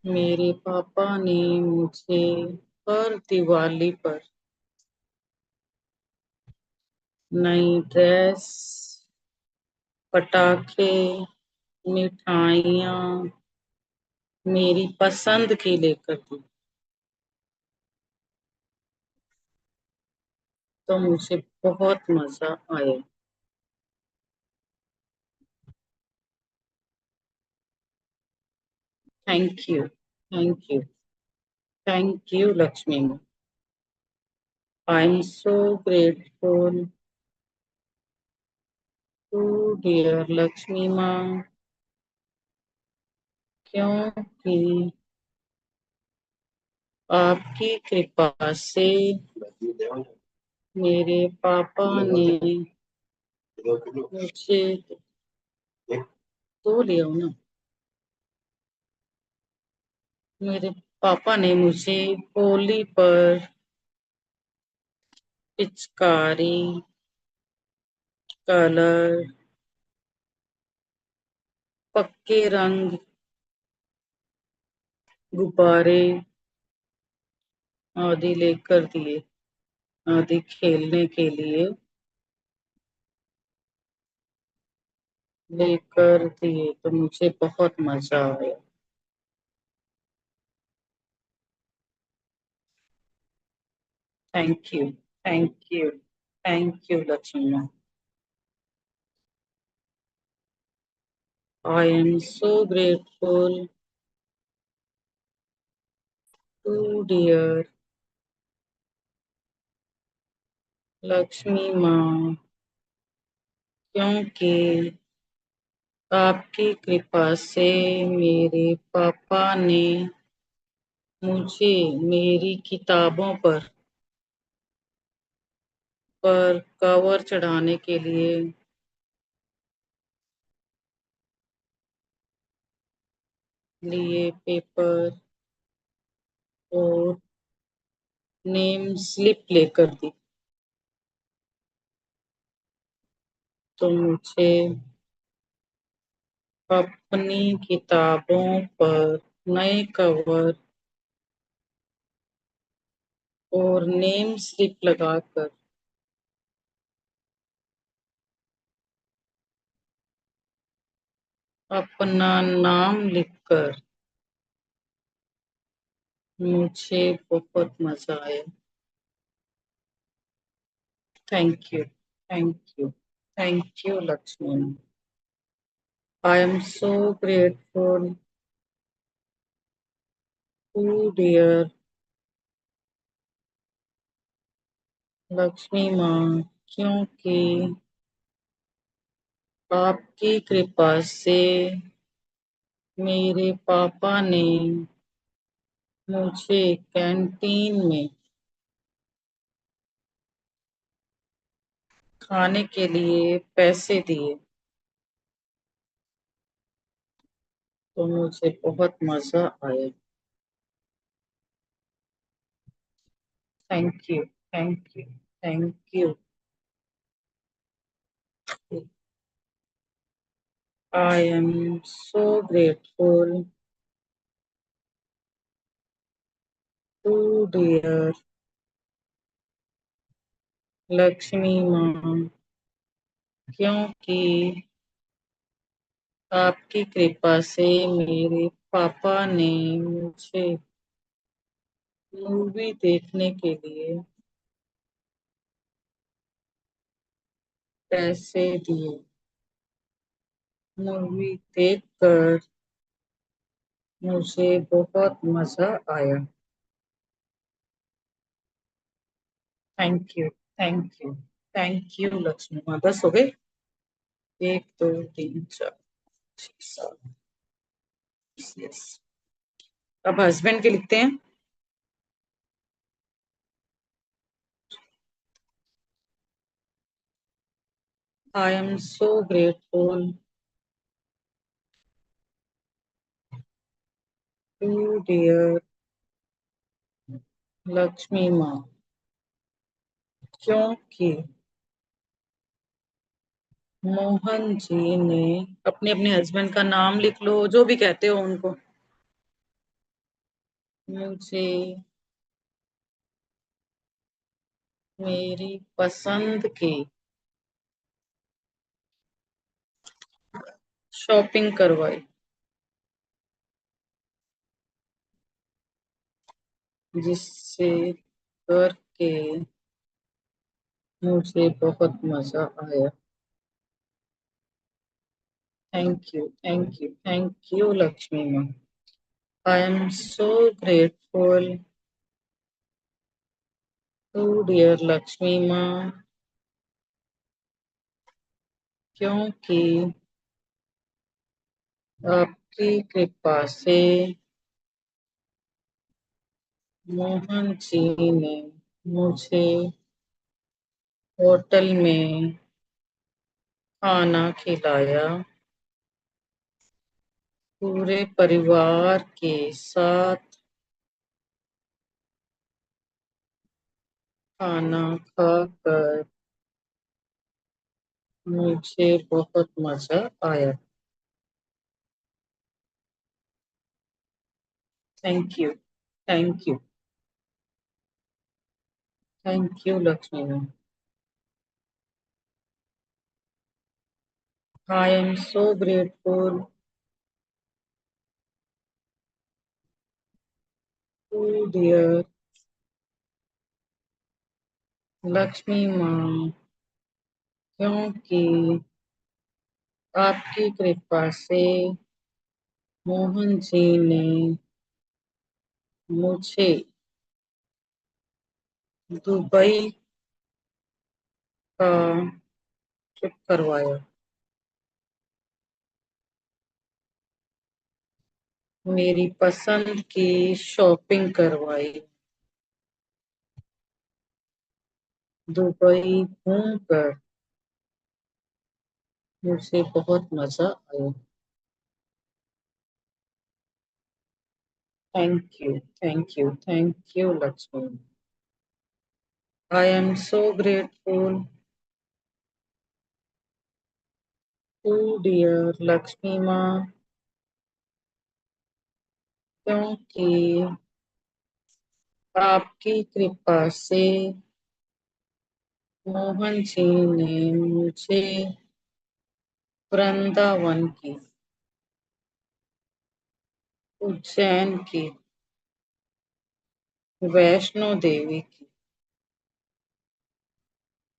मेरे पापा ने मुझे हर दिवाली पर नई ड्रेस, पटाखे, मिठाइयाँ मेरी पसंद की लेकर दी, तो मुझे बहुत मजा आया। Thank you, thank you, thank you Lakshmi ma'am. I am so grateful to dear Lakshmi माँ, क्योंकि आपकी कृपा से मेरे पापा ने मुझे तो लिया हूं ना, मेरे पापा ने मुझे होली पर पिचकारी, कलर, पक्के रंग, गुब्बारे आदि लेकर दिए, आदि खेलने के लिए लेकर दिए, तो मुझे बहुत मजा आया। Thank you, thank you, thank you Lakshmi माँ। I am so grateful to dear Lakshmi माँ, क्योंकि आपकी कृपा से मेरे पापा ने मुझे मेरी किताबों पर कवर चढ़ाने के लिए पेपर और नेम स्लिप लेकर दी, तो मुझे अपनी किताबों पर नए कवर और नेम स्लिप लगाकर अपना नाम लिखकर मुझे बहुत मजा आया। Thank you, thank you, thank you Lakshmi. I am so grateful to dear Lakshmi माँ, क्योंकि आपकी कृपा से मेरे पापा ने मुझे कैंटीन में खाने के लिए पैसे दिए, तो मुझे बहुत मजा आया। Thank you, thank you, thank you. I am so grateful to dear Lakshmi माँ, क्योंकि आपकी कृपा से मेरे पापा ने मुझे मूवी देखने के लिए पैसे दिए, मूवी देखकर मुझे बहुत मजा आया। Thank you, thank you, thank you Lakshmi माँ। बस हो गए, 1 2 3 4 6 7। यस, अब हस्बैंड के लिखते हैं। I am so grateful to dear Lakshmi माँ, क्योंकि मोहन जी ने अपने अपने हस्बैंड का नाम लिख लो, जो भी कहते हो उनको, मुझे मेरी पसंद की शॉपिंग करवाई, जिससे करके मुझे बहुत मजा आया। Thank you, thank you, thank you Lakshmi माँ। I am so grateful to dear Lakshmi माँ, क्योंकि आपकी कृपा से मोहन जी ने मुझे होटल में खाना खिलाया। पूरे परिवार के साथ खाना खाकर मुझे बहुत मजा आया। Thank you, thank you, thank you Lakshmi ma'am. I am so grateful to dear Lakshmi माँ, क्योंकि आपकी कृपा से मोहन जी ने मुझे दुबई का ट्रिप करवाया। मेरी पसंद की शॉपिंग करवाई। दुबई घूमकर मुझे बहुत मजा आया। Thank you, thank you, thank you Lakshmi. I am so grateful to dear Lakshmi माँ, क्योंकि आपकी कृपा से मोहन जी ने मुझे वृंदावन की, उज्जैन की, वैष्णो देवी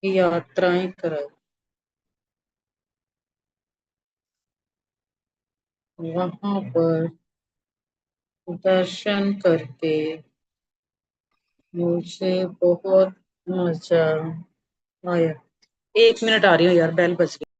की यात्राएं कराई। वहां पर दर्शन करके मुझे बहुत मजा आया। 1 मिनट आ रही हूँ यार, बेल बज गई।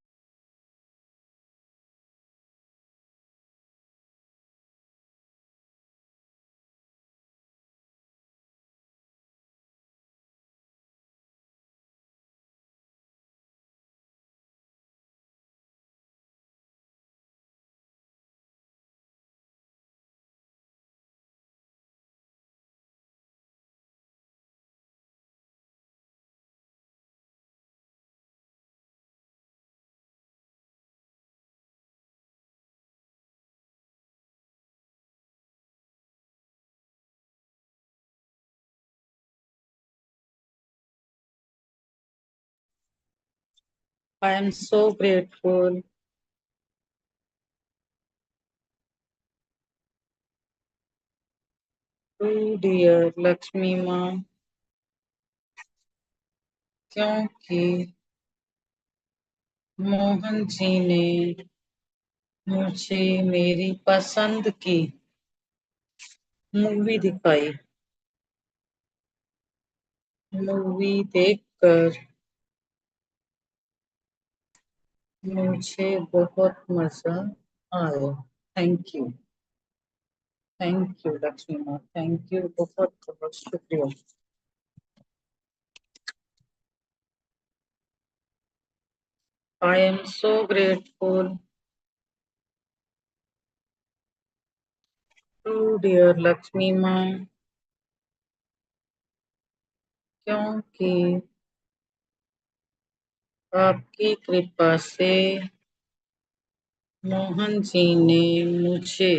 I am so grateful to dear Lakshmi माँ, क्योंकि मोहन जी ने मुझे मेरी पसंद की मूवी दिखाई। मूवी देखकर मुझे बहुत मजा आया। Thank you, thank you Lakshmi माँ, थैंक यू, बहुत बहुत शुक्रिया। I am so grateful to dear Lakshmi माँ, क्योंकि आपकी कृपा से मोहन जी ने मुझे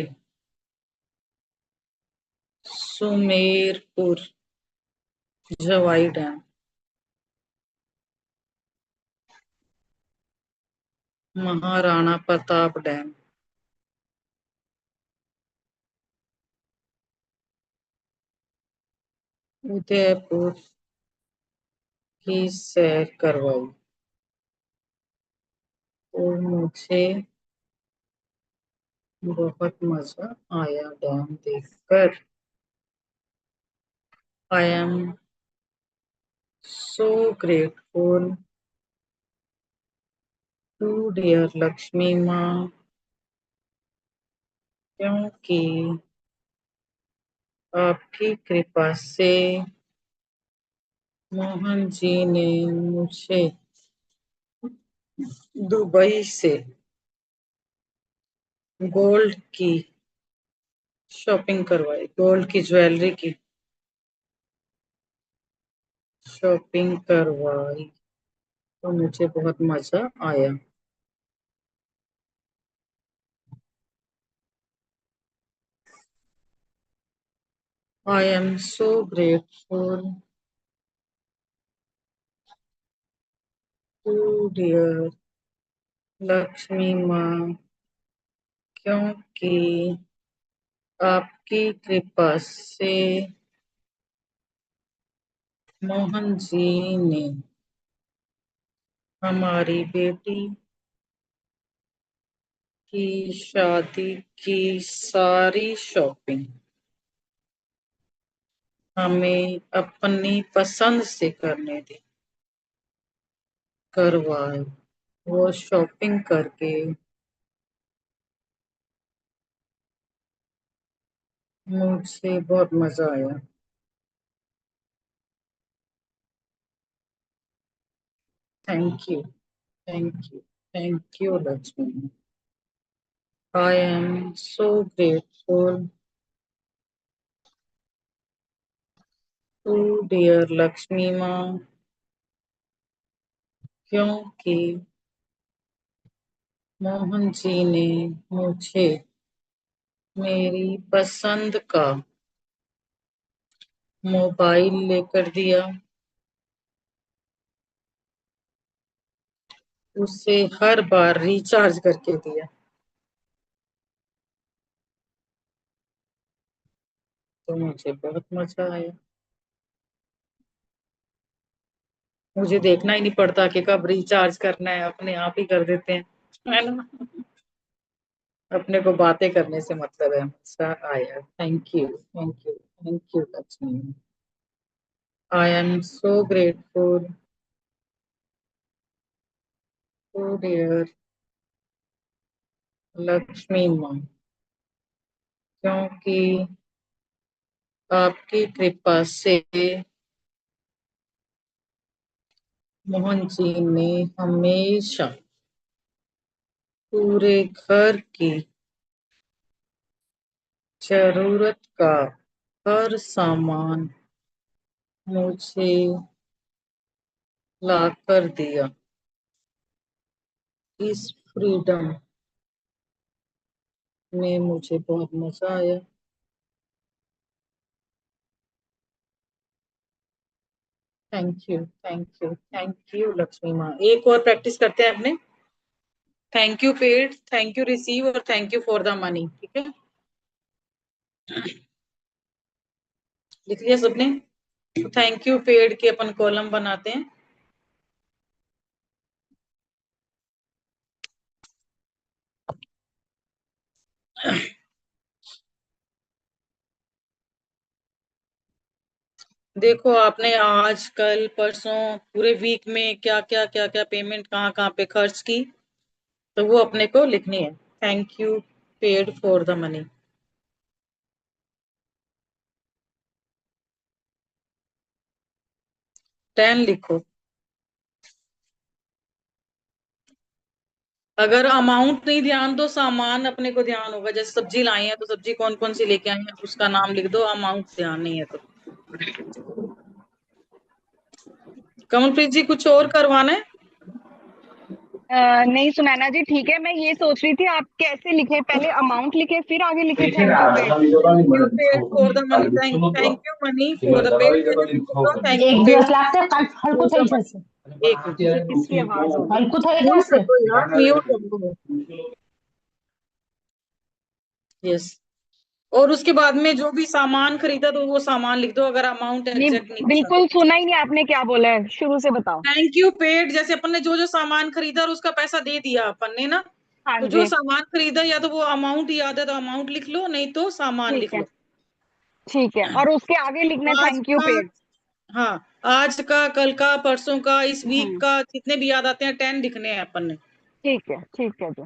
सुमेरपुर, जवाई डैम, महाराणा प्रताप डैम, उदयपुर की सैर करवाई और मुझे बहुत मजा आया डैम देखकर। I am so grateful to dear Lakshmi माँ, क्योंकि आपकी कृपा से मोहन जी ने मुझे दुबई से गोल्ड की शॉपिंग करवाई, गोल्ड की ज्वेलरी की शॉपिंग करवाई तो मुझे बहुत मजा आया। I am so grateful to dear Lakshmi माँ, क्योंकि आपकी कृपा से मोहन जी ने हमारी बेटी की शादी की सारी शॉपिंग हमें अपनी पसंद से करने दी, करवाए। वो शॉपिंग करके मुझे बहुत मजा आया। Thank you, thank you, thank you Lakshmi. I am so grateful to dear Lakshmi माँ, क्योंकि मोहन जी ने मुझे मेरी पसंद का मोबाइल लेकर दिया, उसे हर बार रिचार्ज करके दिया, तो मुझे बहुत मजा आया। मुझे देखना ही नहीं पड़ता कि कब रिचार्ज करना है, अपने आप ही कर देते हैं, है ना। अपने को बातें करने से मतलब है। मजा आया। Thank you, thank you, thank you Lakshmi. I am so grateful to dear Lakshmi माँ, क्योंकि आपकी कृपा से मोहन जी ने हमेशा पूरे घर की जरूरत का हर सामान मुझे ला कर दिया। इस फ्रीडम में मुझे बहुत मजा आया। Thank you, thank you, thank you Lakshmi माँ। एक और प्रैक्टिस करते हैं अपने। Thank you paid, thank you receive और thank you for the money. ठीक है, लिख लिया सबने? थैंक यू पेड के अपन कॉलम बनाते हैं। देखो आपने आज कल परसों पूरे वीक में क्या क्या क्या क्या पेमेंट कहाँ कहाँ पे खर्च की, तो वो अपने को लिखनी है। Thank you paid for the money. 10 लिखो। अगर अमाउंट नहीं ध्यान तो सामान अपने को ध्यान होगा। जैसे सब्जी लाई है तो सब्जी कौन कौन सी लेके आई है उसका नाम लिख दो, अमाउंट ध्यान नहीं है तो। कमलप्रीत जी कुछ और करवाना है? नहीं सुनैना जी, ठीक है। मैं ये सोच रही थी आप कैसे लिखे, पहले अमाउंट लिखे फिर आगे लिखे thank you paid. Thank you paid for the money, thank you money for the paid. जैसे तुम लिख दो थैंक यू एक पेड दिवस लागते काल हलकू फॉर द થઈ मनी। જશે एक मिनट, ये किसकी आवाज होगी? હલકું થઈ म्यूट कर જશે दो यार, म्यूट कर दो। यस, और उसके बाद में जो भी सामान खरीदा तो वो सामान लिख दो, अगर अमाउंट नहीं, एग्जैक्ट नहीं पता तो। बिल्कुल सुना ही नहीं आपने क्या बोला है, शुरू से बताओ। थैंक यू पेड, जैसे अपन ने जो जो सामान खरीदा और उसका पैसा दे दिया अपन ने ना, हाँ तो जो जी, सामान खरीदा या तो वो अमाउंट याद है तो अमाउंट लिख लो, नहीं तो सामान ठीक लिख है, लो। ठीक है। और उसके आगे लिखना आज थैंक यू का, पेड। हाँ, आज का, कल का, परसों का, इस वीक हम्म, का, जितने भी याद आते हैं 10 लिखने हैं अपन ने। ठीक है जी।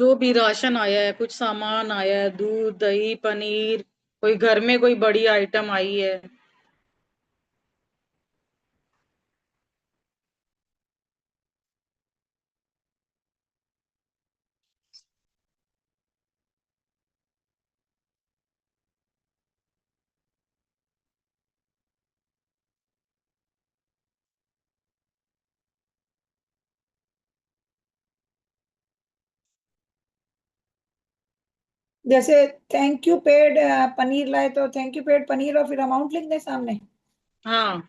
जो भी राशन आया है, कुछ सामान आया है, दूध दही पनीर, कोई घर में कोई बड़ी आइटम आई है। जैसे थैंक यू पेड पनीर लाए तो थैंक यू पेड पनीर और फिर अमाउंट लिख दें सामने। हाँ,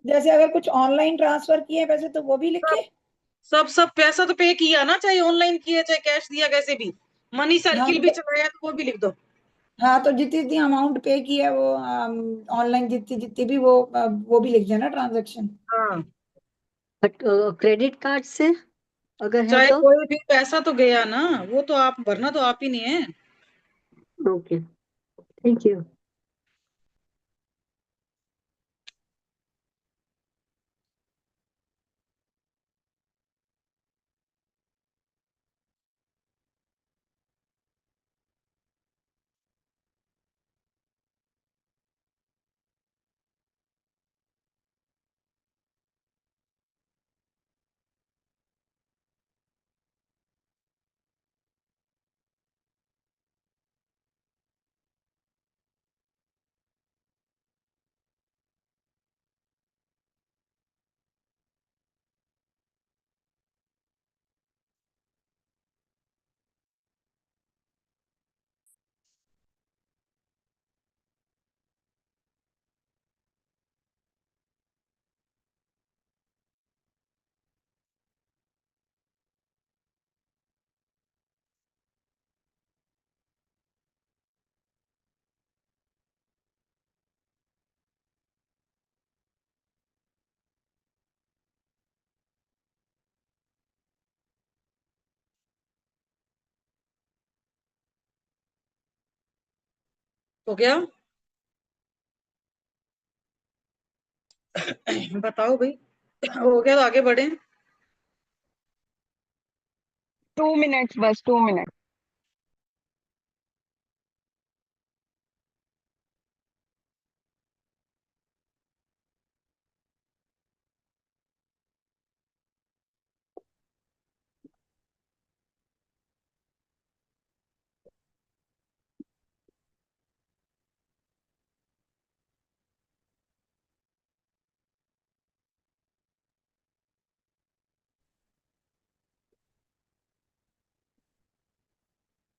जैसे अगर कुछ ऑनलाइन ट्रांसफर किए वैसे तो वो भी सब लिखे। सब पैसा तो पे किया ना, चाहे ऑनलाइन किया चाहे कैश दिया, कैसे भी। मनी हाँ सर्किल भी तो चलाया तो वो भी लिख दो। हाँ तो जितनी जितनी अमाउंट पे की है वो ऑनलाइन जितनी जितनी भी वो भी लिख देना ट्रांजेक्शन। हाँ, बट क्रेडिट कार्ड से अगर है चाहे तो? कोई भी पैसा तो गया ना, वो तो आप भरना तो आप ही नहीं है। Okay, thank you. हो गया? बताओ भाई। हो गया तो आगे बढ़े। 2 मिनट्स, बस 2 मिनट।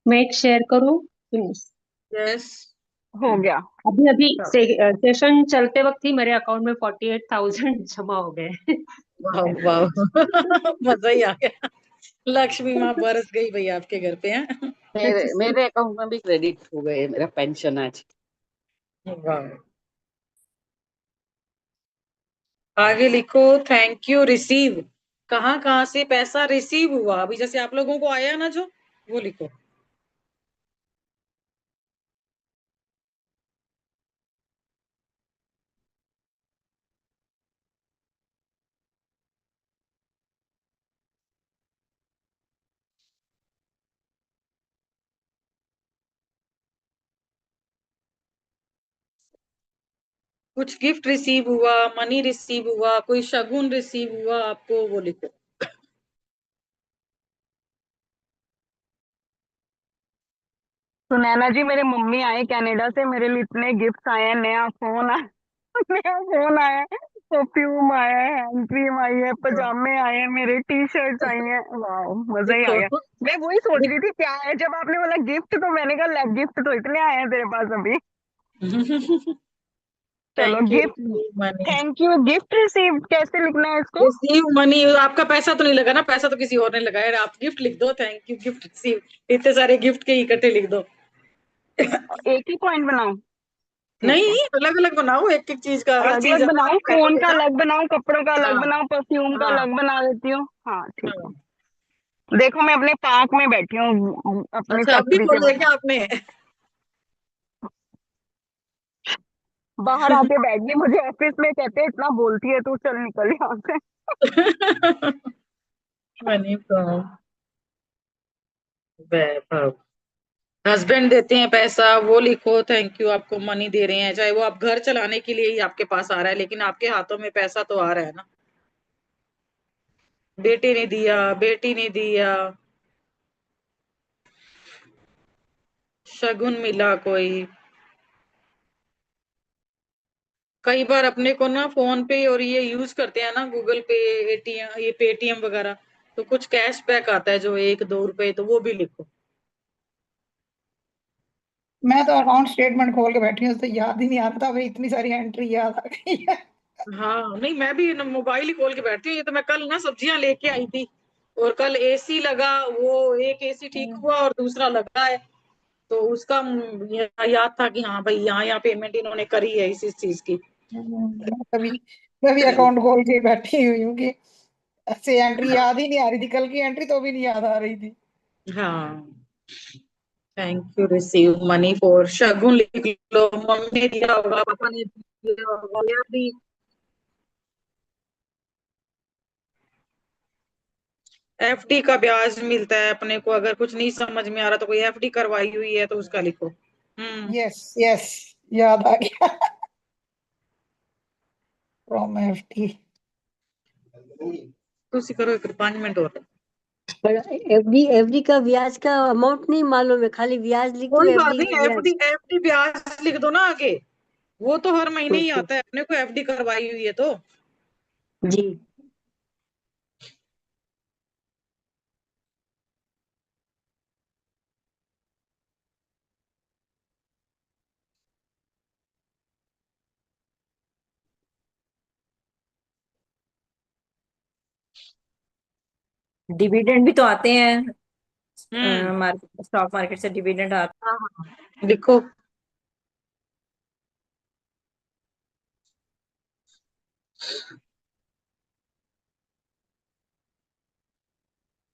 मैं एक शेयर करूं प्लीज। यस। हो गया। अभी अभी सेशन चलते वक्त ही मेरे अकाउंट में 48,000 जमा हो गए। वाह वाह। मजा ही आ गया। लक्ष्मी माँ बरस गई भाई आपके घर पे है। मेरे मेरे अकाउंट में भी क्रेडिट हो गए मेरा पेंशन आज। वाह। आगे लिखो, थैंक यू रिसीव। कहाँ कहाँ से पैसा रिसीव हुआ, अभी जैसे आप लोगों को आया ना जो, वो लिखो। कुछ गिफ्ट रिसीव हुआ, मनी रिसीव हुआ, कोई शगुन रिसीव हुआ आपको, वो लिखो। तो नैना जी, मेरे मम्मी आए कनाडा से, मेरे लिए इतने गिफ्ट्स आए हैं, नया फोन आया नया फोन आया है, परफ्यूम आया है, हैंड क्रीम आई है, पजामे आए हैं, मेरे टी शर्ट्स आई हैं। वाह, मजा ही आ लिखो। गया। मैं वही सोच रही थी क्या है, जब आपने बोला गिफ्ट तो मैंने कहा गिफ्ट तो इतने आए हैं तेरे पास अभी। चलो thank you gift. Receive money. Thank you gift receive कैसे लिखना है इसको? रिसीव मनी, आपका पैसा तो नहीं लगा ना, पैसा तो किसी और ने लगाया है, आप गिफ्ट लिख दो, थैंक यू गिफ्ट रिसीव, इतने सारे गिफ्ट के इकट्ठे लिख दो। एक ही पॉइंट बनाऊं? ठीक नहीं, है, अलग अलग बनाओ, एक एक चीज का, हर अलग चीज अलग अपना बनाऊं, पहले फोन का देना। अलग बनाऊं, कपड़ों का अलग हाँ बनाऊं, परफ्यूम का हाँ अलग बना देती हूँ। हाँ ठीक है। हाँ। देखो मैं अपने पार्क में बैठी हूँ अपनी अच्छा, अभी फैक्ट्री के खोल बाहर। क्या आपने? बाहर आके बैठ गई, मुझे ऑफिस में कहते हैं इतना बोलती है तू, चल निकल यहाँ से। Money from Vaibhav. हस्बैंड देते हैं पैसा, वो लिखो थैंक यू, आपको मनी दे रहे हैं, चाहे वो आप घर चलाने के लिए ही आपके पास आ रहा है, लेकिन आपके हाथों में पैसा तो आ रहा है ना। बेटे ने दिया, बेटी ने दिया, शगुन मिला कोई। कई बार अपने को ना फोन पे और ये यूज करते हैं ना, गूगल पे, एटीएम, ये पेटीएम वगैरह, तो कुछ कैश बैक आता है जो 1-2 रुपए, तो वो भी लिखो। मैं तो अकाउंट स्टेटमेंट खोल के बैठी हूँ तो याद ही नहीं आ रहा था, अभी इतनी सारी एंट्री याद आ गई है। हाँ नहीं, मैं भी मोबाइल ही खोल के बैठती हूँ, ये तो मैं कल ना सब्जियां लेके आई थी, और कल एसी लगा, वो एक एसी ठीक हुआ और दूसरा लगा है, तो उसका याद था कि हाँ भाई, यहाँ यहाँ पेमेंट इन्होंने करी है इस चीज की। मैं भी अकाउंट खोल के बैठी हुई हूँ कि ऐसे एंट्री याद ही नहीं आ रही थी, कल की एंट्री तो भी नहीं याद आ रही थी। हाँ, thank you receive money for, शगुन लिख लो, मम्मी ने दिया होगा, पापा ने दिया होगा, या भी एफडी का ब्याज मिलता है अपने को, अगर कुछ नहीं समझ में आ रहा तो कोई एफडी करवाई हुई है तो उसका लिखो। यस यस, याद आ गया। From FT. तुसी करो, एक 5 मिनट और। पर एफडी एफडी का ब्याज का अमाउंट नहीं मालूम है, खाली ब्याज लिख दो, कोई बात एफडी नहीं, ब्याज। एफडी एफडी ब्याज लिख दो ना आगे, वो तो हर महीने ही ओके आता है, अपने को एफडी करवाई हुई है तो। जी। डिविडेंड भी तो आते हैं, हम्म। मार्केट, स्टॉक मार्केट से डिविडेंड आते हाँ हाँ, लिखो।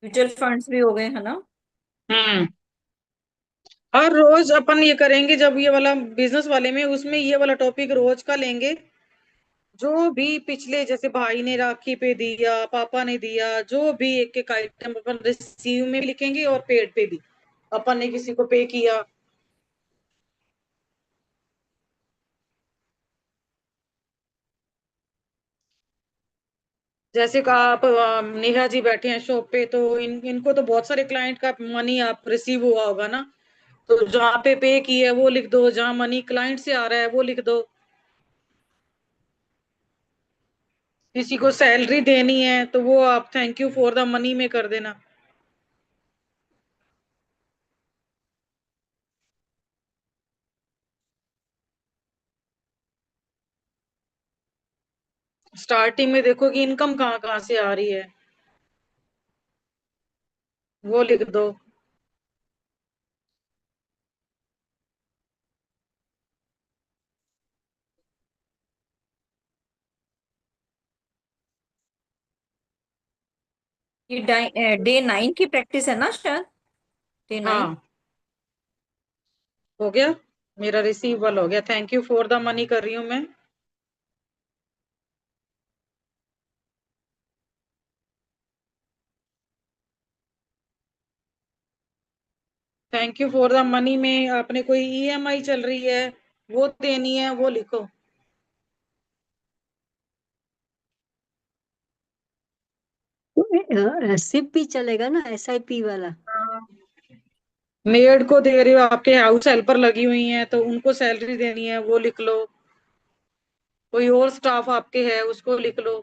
म्यूचुअल फंड्स भी हो गए है ना। हम्म। और रोज अपन ये करेंगे, जब ये वाला बिजनेस वाले में, उसमें ये वाला टॉपिक रोज का लेंगे, जो भी पिछले, जैसे भाई ने राखी पे दिया, पापा ने दिया, जो भी एक एक आइटम अपन रिसीव में भी लिखेंगे और पेड पे भी, अपन ने किसी को पे किया। जैसे कि आप नेहा जी बैठे हैं शॉप पे, तो इनको तो बहुत सारे क्लाइंट का मनी आप रिसीव हुआ होगा ना, तो जहाँ पे की है वो लिख दो, जहाँ मनी क्लाइंट से आ रहा है वो लिख दो। किसी को सैलरी देनी है तो वो आप thank you for the money में कर देना। स्टार्टिंग में देखो कि इनकम कहाँ कहाँ से आ रही है, वो लिख दो। ये डे 9 की प्रैक्टिस है ना शायद, डे 9। हाँ, हो गया, मेरा रिसीव वाला हो गया, thank you for the money कर रही हूँ मैं। Thank you for the money में आपने कोई ईएमआई चल रही है, वो देनी है, वो लिखो। सिप भी चलेगा ना, SIP वाला? मेड को दे रहे हो, आपके हाउस हेल्पर लगी हुई हैं तो उनको सैलरी देनी है, वो लिख लो। कोई और स्टाफ आपके है, उसको लिख लो।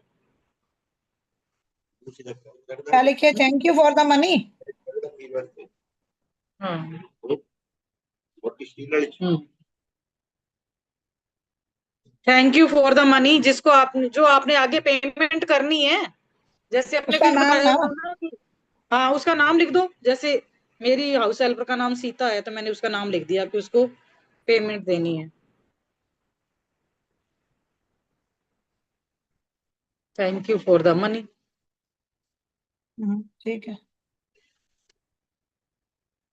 क्या लिखे? Thank you for the money. हाँ। Thank you for the money, जिसको आप जो आपने आगे पेमेंट करनी है, जैसे अपने उसका भी नाम बताया ना? था ना कि हाँ उसका नाम लिख दो। जैसे मेरी हाउस हेल्पर का नाम सीता है तो मैंने उसका नाम लिख दिया कि उसको पेमेंट देनी है। Thank you for the money. ठीक है।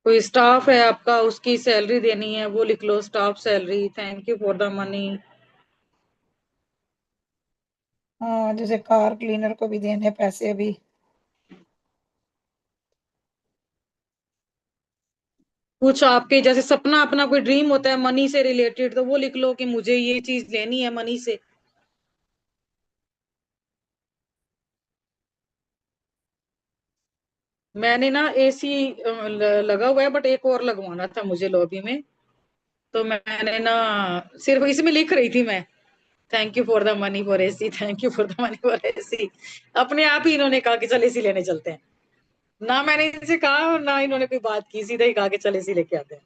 कोई स्टाफ है आपका, उसकी सैलरी देनी है, वो लिख लो, staff salary, thank you for the money. हाँ, जैसे कार क्लीनर को भी देने पैसे अभी। कुछ आपके जैसे सपना अपना कोई ड्रीम होता है मनी से रिलेटेड, तो वो लिख लो कि मुझे ये चीज लेनी है मनी से। मैंने ना AC लगा हुआ है, बट एक और लगवाना था मुझे लॉबी में, तो मैंने ना सिर्फ इसमें लिख रही थी मैं, thank you for the money for AC, thank you for the money for AC। अपने आप ही इन्होंने कहा कि चल AC लेने चलते हैं। ना मैंने इनसे कहा और ना इन्होंने कोई बात की, सीधा ही कहा कि चल AC लेके आते हैं।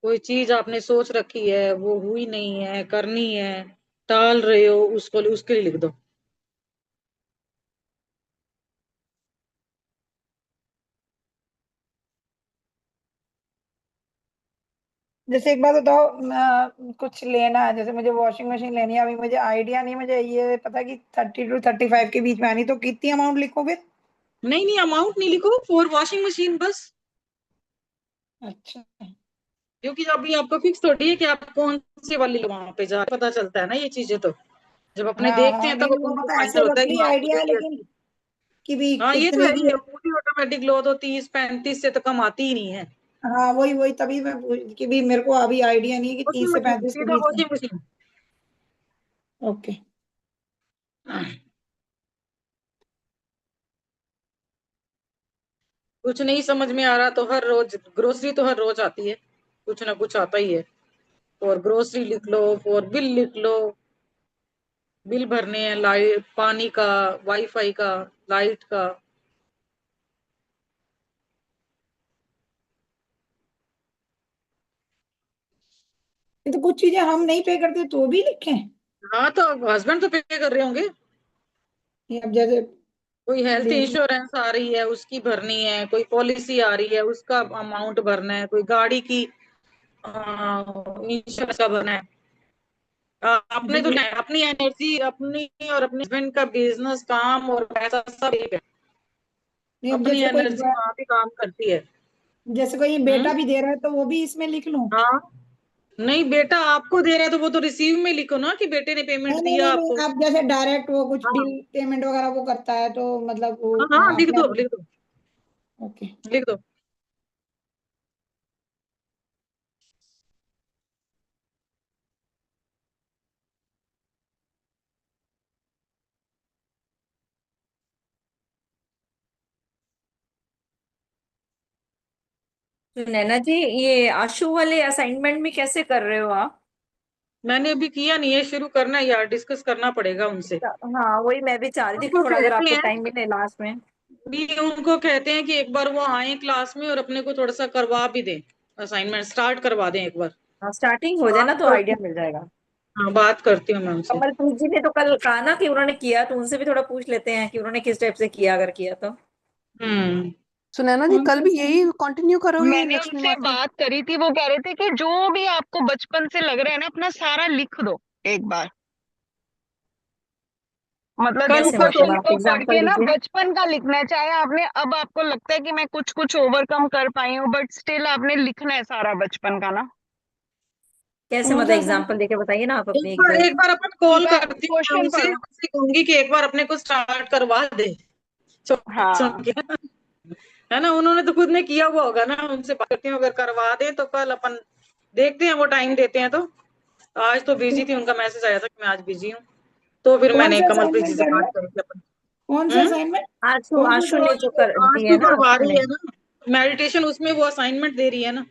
कोई चीज आपने सोच रखी है, वो हुई नहीं है, करनी है, टाल रहे हो, उसको उसके लिए लिख दो। जैसे एक बात बताओ, कुछ लेना है, जैसे मुझे वॉशिंग मशीन लेनी है, अभी मुझे आइडिया नहीं, मुझे ये पता कि 30 to 35 के बीच में आनी, तो कितनी अमाउंट लिखो फिर? नहीं नहीं, अमाउंट नहीं लिखो, फॉर वॉशिंग मशीन बस। अच्छा। क्योंकि अभी आपको फिक्स थोड़ी है कि आप कौन सी वाली वहां पे जा, पता चलता है ना ये चीजें तो, जब अपने हाँ देखते हाँ, हैं नहीं तब नहीं, अपन वो को तो ऐसे फाइनल होता है कि रफली हाँ आइडिया मुझे है, ये लेकिन अच्छी। कि भी हाँ ये तो इतने है की ही है। है, पूरी ऑटोमेटिक लो तो 30-35 से तो कम आती ही नहीं है। हाँ, वही वही, तभी मैं कि भी मेरे को अभी आइडिया नहीं है कि वॉशिंग 30 से मशीन, 35 के सीधा बीच में। Washing machine. ओके। कुछ नहीं समझ में आ रहा तो हर रोज ग्रोसरी तो हर रोज आती है, कुछ ना कुछ आता ही है। और ग्रोसरी लिख लो, और बिल लिख लो, बिल भरने हैं, लाइट पानी का, वाईफाई का, लाइट का। ये तो कुछ चीजें हम नहीं पे करते तो भी लिखें? हाँ तो हस्बैंड तो पे कर रहे होंगे। ये अब जैसे कोई हेल्थ बिजली। इंश्योरेंस आ रही है उसकी भरनी है, कोई पॉलिसी आ रही है उसका अमाउंट भरना है, कोई गाड़ी की इंश्योरेंस का भरना है। आपने तो अपनी एनर्जी अपनी और अपने हस्बैंड का बिजनेस काम और पैसा सब एक है। नहीं, अब अपनी जैसे कोई एनर्जी वहां भी काम करती है। जैसे कोई बेटा हम्म। भी दे रहा है तो वो भी इसमें लिख लूं? हाँ। नहीं बेटा आपको दे रहा है तो वो तो रिसीव में लिखो ना कि बेटे ने पेमेंट नहीं नहीं दिया नहीं नहीं, आपको। अब जैसे डायरेक्ट वो कुछ हाँ बिल पेमेंट वगैरह वो करता है तो मतलब वो हाँ हाँ, लिख अपने दो आप। लिख दो ओके। लिख दो। तो नैना जी, ये आशु वाले असाइनमेंट में कैसे कर रहे हो आप? मैंने अभी किया नहीं है, शुरू करना है यार, डिस्कस करना पड़ेगा उनसे। हाँ, वही मैं भी चाह रही थी कि उनको थोड़ा अगर कहते आपको हैं टाइम मिले लास्ट में। भी, उनको कहते हैं कि एक बार वो आए क्लास में और अपने को थोड़ा सा करवा भी दें, असाइनमेंट स्टार्ट करवा दें एक बार। स्टार्टिंग हो जाए ना बात तो करती आइडिया हूँ। मिल जाएगा। हाँ बात करती हूँ मैं उनसे। कमलप्रीत जी ने तो कल कहा ना कि उन्होंने किया, तो उनसे भी थोड़ा पूछ लेते हैं कि उन्होंने किस टाइप से किया, अगर किया तो। हम्म। सुनैना जी, कल भी यही कंटिन्यू करोगे मैंने लक्ष्मी उनसे माता? बात करी थी, वो कह रहे थे कि जो भी आपको बचपन से लग रहा है ना, अपना सारा लिख दो एक बार। मतलब जो कैसे, कुछ मतलब आप उनको पढ़ एग्जांपल के ना दीजिए। बचपन का लिखना है, चाहे आपने अब आपको लगता है कि मैं कुछ कुछ ओवरकम कर पाई हूँ, बट स्टिल आपने लिखना है सारा बचपन का ना। कैसे कौन मतलब सा एग्जांपल देके बताइए ना आप अपने एक दो। एक बार अपन कॉल पूरा करती हूँ, मैं क्वेश्चन उनसे पढ़ो। उनसे कहूंगी कि एक बार अपने को स्टार्ट करवा दे, हाँ है ना। उन्होंने तो खुद ने किया हुआ होगा ना, उनसे बात करती हूँ, अगर करवा दे तो कल अपन देखते हैं, वो टाइम देते हैं तो। आज तो बिजी थी, उनका मैसेज आया था कि मैं आज बिजी हूँ, तो फिर कौन मैंने सा कमलप्रीत जी असाइनमेंट से करना बात है? करी अपन। कौन सा असाइनमेंट? आशु कौन सा आशु ने जो कर आज दी है तो ना करवा आशु रही ने। है ना मेडिटेशन, उसमें वो असाइनमेंट दे रही है ना।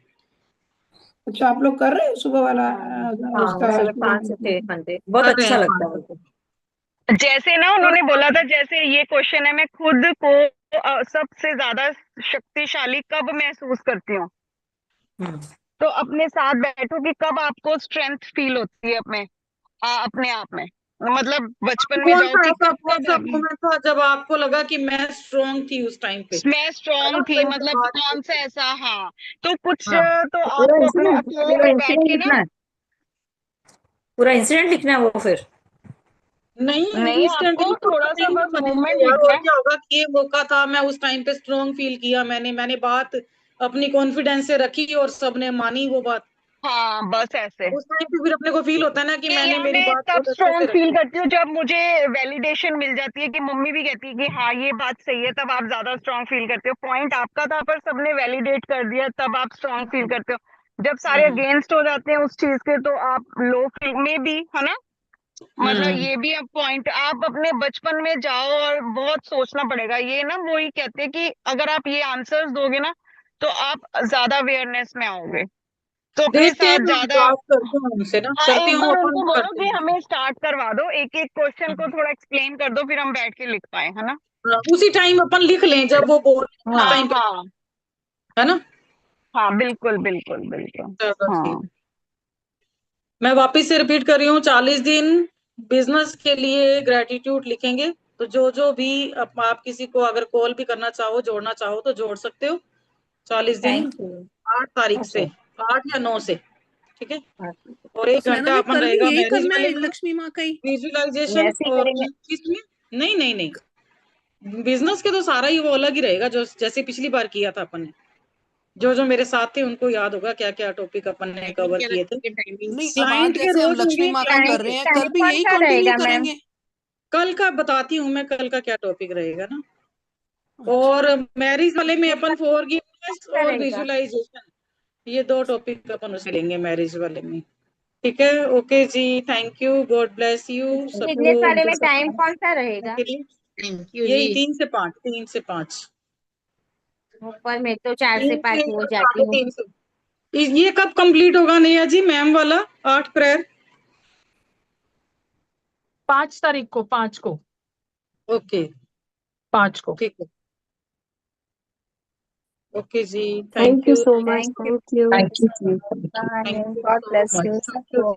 अच्छा, आप लोग कर रहे हो सुबह वाला हाँ उसका? सुबह 5 से 6 घंटे बहुत कर रहे अच्छा हैं लगता है 5 मुझे। जैसे ना उन्होंने बोला था, जैसे ये क्वेश्चन है, मैं खुद को सबसे ज्यादा शक्तिशाली कब महसूस करती हूँ, हम्म। तो अपने साथ बैठो कि कब आपको स्ट्रेंथ फील होती है अपने आप में, मतलब बचपन में कौन जाओ सा कि ऐसा कब कौन कब सा मोमेंट था जब आपको लगा कि मैं स्ट्रांग थी उस टाइम पे? मैं स्ट्रांग अलग थी, सही से मतलब बात कौन सा कीजिए। ऐसा, हाँ। तो कुछ हाँ, तो पूरा आपको अपने इंसिडेंट अकेले पूरा में बैठ इंसिडेंट के ना, लिखना है, पूरा इंसिडेंट लिखना है वो फिर। नहीं नहीं इंस्टेंट आपको थोड़ा सा नहीं बस बनेंगे मूवमेंट यार, लिखना और है। क्या होगा कि ये मौका था, मैं उस टाइम पे स्ट्रांग फील किया, मैंने बात अपनी कॉन्फिडेंस से रखी और सबने मानी वो बात। हाँ बस ऐसे। उस टाइम पे फिर अपने को फील होता है ना कि मैंने या मेरी मैं बात तब बहुत अच्छे से स्ट्रॉन्ग फील रखी। करती हूँ जब मुझे वैलिडेशन मिल जाती है, कि मम्मी भी कहती है कि हाँ ये बात सही है, तब आप ज्यादा स्ट्रॉन्ग फील करते हो। पॉइंट आपका था पर सबने वैलिडेट कर दिया, तब आप स्ट्रॉन्ग फील करते हो। जब सारे अगेंस्ट हो जाते हैं उस चीज के, तो आप लो फील में भी, है ना। मतलब हम्म। ये भी अब पॉइंट, आप अपने बचपन में जाओ और बहुत सोचना पड़ेगा। ये ना वही कहते हैं कि अगर आप ये आंसर्स दोगे ना, तो आप ज्यादा अवेयरनेस में आओगे, तो अपने देखते हैं साथ ना, ज्यादा। बात करते हैं उनसे ना, हाँ करती एक हूँ बार अपन उनको बोलो करते कि हैं। हमें स्टार्ट करवा दो, एक एक क्वेश्चन को थोड़ा एक्सप्लेन कर दो, फिर हम बैठ के लिख पाए, है ना। हाँ, उसी टाइम अपन लिख लें जब वो बोल उस हाँ टाइम पे, हाँ है ना। हाँ बिल्कुल बिल्कुल बिल्कुल। चलो ठीक। हाँ मैं वापस से रिपीट कर रही हूँ, 40 दिन बिजनेस के लिए ग्रेटिट्यूड लिखेंगे। तो जो जो भी आप किसी को अगर कॉल भी करना चाहो, जोड़ना चाहो तो जोड़ सकते हो। 40 दिन थैंक यू। 8 तारीख से, ओके। 8 या 9 से, ठीक है। और तो 1 सुनैना घंटा जी अपन कल भी रहेगा यही मैरिज करना वाले है में, लक्ष्मी माँ का ही? विजुअलाइजेशन। वैसे ही और करेंगे। किसमें? नहीं नहीं नहीं, बिजनेस के तो सारा ही वो अलग ही रहेगा, जो जैसे पिछली बार किया था अपन ने। जो जो मेरे साथ थे उनको याद होगा क्या क्या टॉपिक अपन ने टाइमिंग कवर क्या किए थे। रखेंगे? टाइमिंग नहीं, अब आज क्लाइंट के जैसे हम रोज लक्ष्मी होंगे, माँ का क्लाइंट कर के रहे हैं, टाइम कल भी कौन यही सा कंटिन्यू रहेगा मैम? करेंगे? कल का बताती हूँ मैं, कल का क्या टॉपिक रहेगा ना। अच्छा, और मैरिज वाले में अपन फॉरगिवनेस क्या और रहेगा? विजुअलाइजेशन, ये 2 टॉपिक अपन उसमें लेंगे मैरिज वाले में। ठीक है, ओके जी, thank you, God bless you business सबको, वाले उनके में टाइम सपनों कौन सा रहेगा? के लिए। थैंक यू यही जी। 3 से 5, 3 से 5, ऊपर में तो 4 से 3 से 5 हो जाती साढ़े हूँ। 3 से। ये कब कंप्लीट होगा नैया जी, मैम वाला 8 प्रेयर? 5 तारीख को, 5 को, ओके 5 को। ठीक है, ओके जी, thank thank you you, so much, thank you. Thank you. Thank you. Bye. Thank you God so bless much, you thank you. सबको।